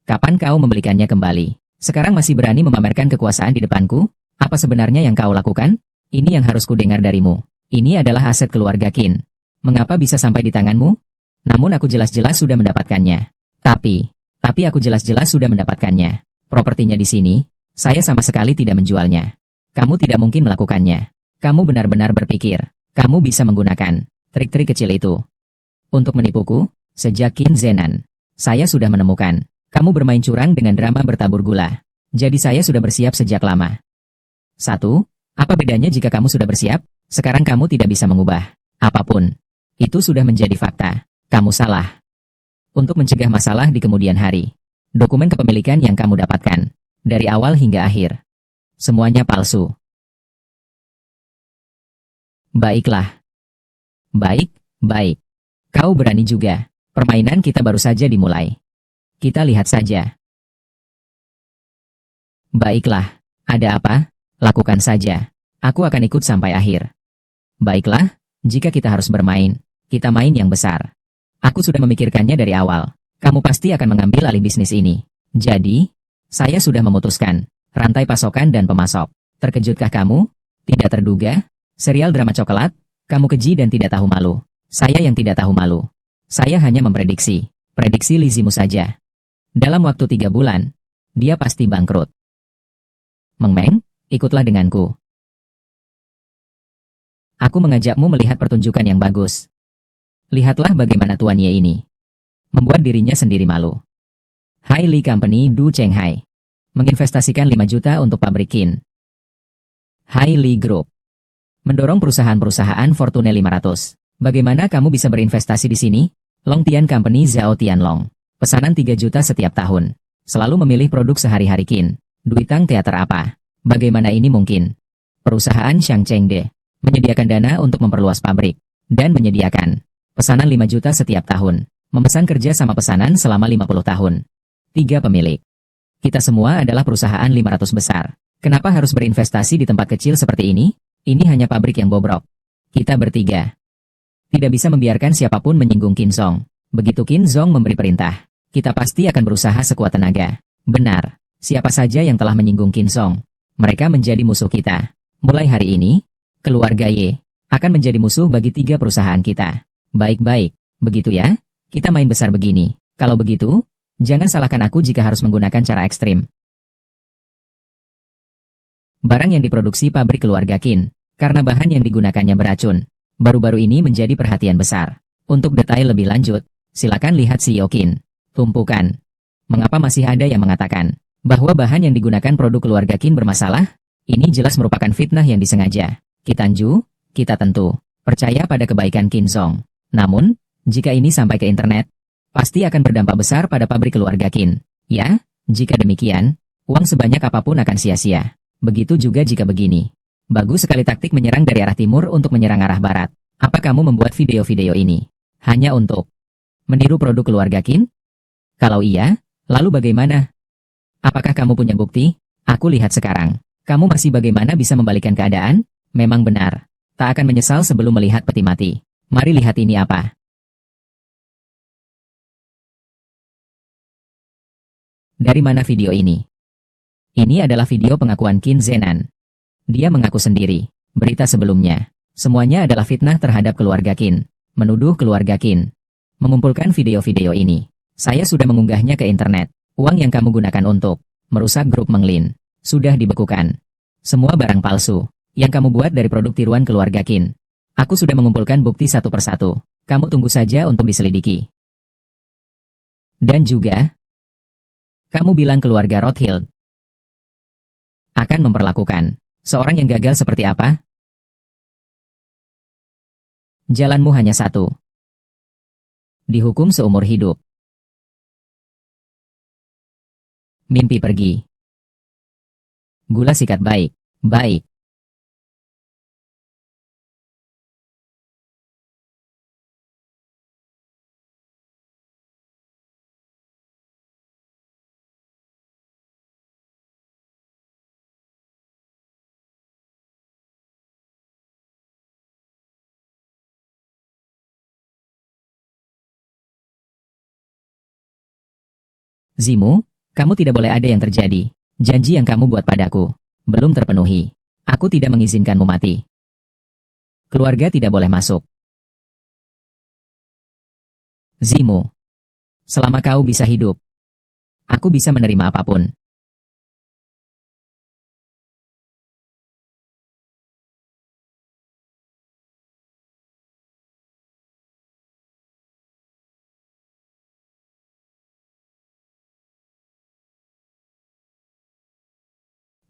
Kapan kau membelikannya kembali? Sekarang masih berani memamerkan kekuasaan di depanku? Apa sebenarnya yang kau lakukan? Ini yang harus kudengar darimu. Ini adalah aset keluarga Qin. Mengapa bisa sampai di tanganmu? Namun aku jelas-jelas sudah mendapatkannya. Tapi aku jelas-jelas sudah mendapatkannya. Propertinya di sini, saya sama sekali tidak menjualnya. Kamu tidak mungkin melakukannya. Kamu benar-benar berpikir, kamu bisa menggunakan trik-trik kecil itu untuk menipuku? Sejak Qin Zenan, saya sudah menemukan. Kamu bermain curang dengan drama bertabur gula. Jadi saya sudah bersiap sejak lama. 1. Apa bedanya jika kamu sudah bersiap? Sekarang kamu tidak bisa mengubah apapun. Itu sudah menjadi fakta. Kamu salah. Untuk mencegah masalah di kemudian hari, dokumen kepemilikan yang kamu dapatkan, dari awal hingga akhir, semuanya palsu. Baiklah. Baik. Kau berani juga. Permainan kita baru saja dimulai. Kita lihat saja. Baiklah, ada apa? Lakukan saja. Aku akan ikut sampai akhir. Baiklah, jika kita harus bermain, kita main yang besar. Aku sudah memikirkannya dari awal. Kamu pasti akan mengambil alih bisnis ini. Jadi, saya sudah memutuskan. Rantai pasokan dan pemasok. Terkejutkah kamu? Tidak terduga? Serial drama coklat? Kamu keji dan tidak tahu malu. Saya yang tidak tahu malu. Saya hanya memprediksi. Prediksi Lizimu saja. Dalam waktu 3 bulan, dia pasti bangkrut. Meng Meng, ikutlah denganku. Aku mengajakmu melihat pertunjukan yang bagus. Lihatlah bagaimana Tuan Ye ini. Membuat dirinya sendiri malu. Hai Li Company Du Chenghai. Menginvestasikan 5 juta untuk pabrik Kin. Hai Li Group. Mendorong perusahaan-perusahaan Fortune 500. Bagaimana kamu bisa berinvestasi di sini? Long Tian Company Zhao Tianlong. Pesanan 3 juta setiap tahun. Selalu memilih produk sehari-hari Kin. Duitang teater apa? Bagaimana ini mungkin? Perusahaan Shang Chengde menyediakan dana untuk memperluas pabrik dan menyediakan pesanan 5 juta setiap tahun. Memesan kerja sama pesanan selama 50 tahun. 3 pemilik. Kita semua adalah perusahaan 500 besar. Kenapa harus berinvestasi di tempat kecil seperti ini? Ini hanya pabrik yang bobrok. Kita bertiga tidak bisa membiarkan siapapun menyinggung Qin Zhong. Begitu Qin Zhong memberi perintah, kita pasti akan berusaha sekuat tenaga. Benar, siapa saja yang telah menyinggung Qin Zhong, mereka menjadi musuh kita. Mulai hari ini, keluarga Ye akan menjadi musuh bagi 3 perusahaan kita. Baik-baik, begitu ya? Kita main besar begini. Kalau begitu, jangan salahkan aku jika harus menggunakan cara ekstrim. Barang yang diproduksi pabrik keluarga Qin, karena bahan yang digunakannya beracun, baru-baru ini menjadi perhatian besar. Untuk detail lebih lanjut, silakan lihat CEO Qin. Tumpukan. Mengapa masih ada yang mengatakan bahwa bahan yang digunakan produk keluarga Qin bermasalah? Ini jelas merupakan fitnah yang disengaja. Kitanju, kita tentu percaya pada kebaikan Qin Zhong. Namun, jika ini sampai ke internet, pasti akan berdampak besar pada pabrik keluarga Qin. Ya, jika demikian, uang sebanyak apapun akan sia-sia. Begitu juga jika begini. Bagus sekali taktik menyerang dari arah timur untuk menyerang arah barat. Apa kamu membuat video-video ini hanya untuk meniru produk keluarga Qin? Kalau iya, lalu bagaimana? Apakah kamu punya bukti? Aku lihat sekarang. Kamu masih bagaimana bisa membalikan keadaan? Memang benar. Tak akan menyesal sebelum melihat peti mati. Mari lihat ini apa. Dari mana video ini? Ini adalah video pengakuan Qin Zenan. Dia mengaku sendiri. Berita sebelumnya, semuanya adalah fitnah terhadap keluarga Qin. Menuduh keluarga Qin. Mengumpulkan video-video ini. Saya sudah mengunggahnya ke internet. Uang yang kamu gunakan untuk merusak grup Menglin sudah dibekukan. Semua barang palsu yang kamu buat dari produk tiruan keluarga Qin. Aku sudah mengumpulkan bukti satu persatu. Kamu tunggu saja untuk diselidiki. Dan juga, kamu bilang keluarga Rothschild akan memperlakukan seorang yang gagal seperti apa? Jalanmu hanya satu. Dihukum seumur hidup. Mimpi pergi. Gula sikat baik. Baik. Zimu, kamu tidak boleh ada yang terjadi. Janji yang kamu buat padaku belum terpenuhi. Aku tidak mengizinkanmu mati. Keluarga tidak boleh masuk. Zimu, selama kau bisa hidup, aku bisa menerima apapun.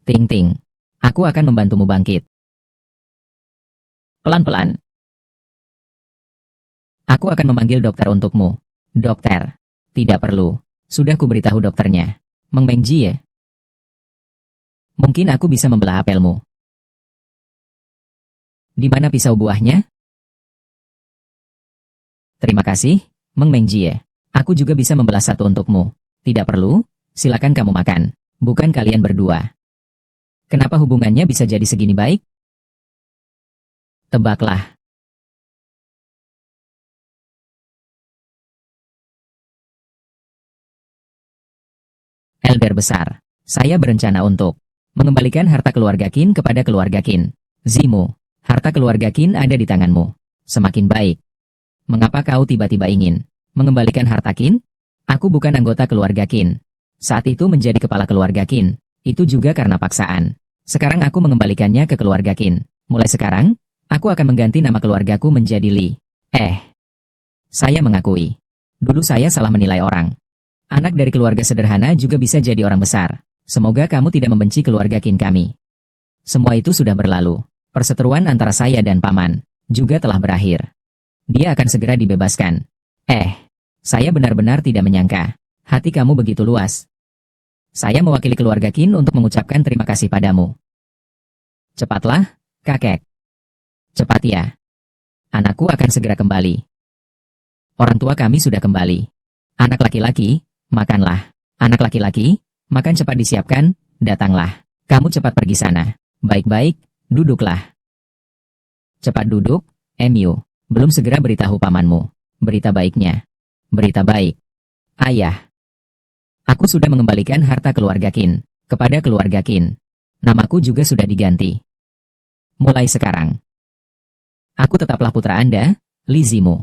Ting Ting, aku akan membantumu bangkit. Pelan-pelan. Aku akan memanggil dokter untukmu. Dokter, tidak perlu. Sudah kuberitahu dokternya. Meng Mengji ya. Mungkin aku bisa membelah apelmu. Di mana pisau buahnya? Terima kasih, Meng Mengji ya. Aku juga bisa membelah satu untukmu. Tidak perlu, silakan kamu makan. Bukan kalian berdua. Kenapa hubungannya bisa jadi segini baik? Tebaklah. Elder besar. Saya berencana untuk mengembalikan harta keluarga Qin kepada keluarga Qin. Zimu, harta keluarga Qin ada di tanganmu. Semakin baik. Mengapa kau tiba-tiba ingin mengembalikan harta Qin? Aku bukan anggota keluarga Qin. Saat itu menjadi kepala keluarga Qin. Itu juga karena paksaan. Sekarang aku mengembalikannya ke keluarga Qin. Mulai sekarang, aku akan mengganti nama keluargaku menjadi Li. Saya mengakui. Dulu saya salah menilai orang. Anak dari keluarga sederhana juga bisa jadi orang besar. Semoga kamu tidak membenci keluarga Qin kami. Semua itu sudah berlalu. Perseteruan antara saya dan paman juga telah berakhir. Dia akan segera dibebaskan. Saya benar-benar tidak menyangka. Hati kamu begitu luas. Saya mewakili keluarga Qin untuk mengucapkan terima kasih padamu. Cepatlah, kakek. Cepat ya. Anakku akan segera kembali. Orang tua kami sudah kembali. Anak laki-laki, makanlah. Anak laki-laki, makan cepat disiapkan, datanglah. Kamu cepat pergi sana. Baik-baik, duduklah. Cepat duduk, Emu. Belum segera beritahu pamanmu. Berita baiknya. Berita baik. Ayah. Aku sudah mengembalikan harta keluarga Qin kepada keluarga Qin. Namaku juga sudah diganti. Mulai sekarang, aku tetaplah putra Anda, Li Zimu.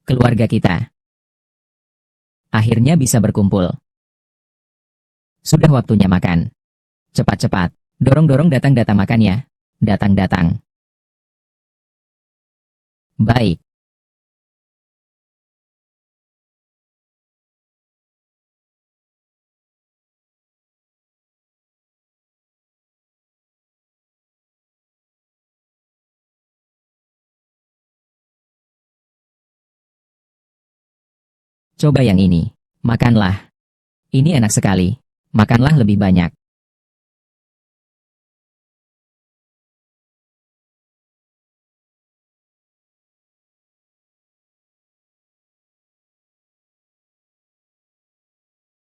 Keluarga kita akhirnya bisa berkumpul. Sudah waktunya makan. Cepat-cepat, dorong-dorong datang-datang makan ya. Datang-datang. Baik. Coba yang ini. Makanlah. Ini enak sekali. Makanlah lebih banyak.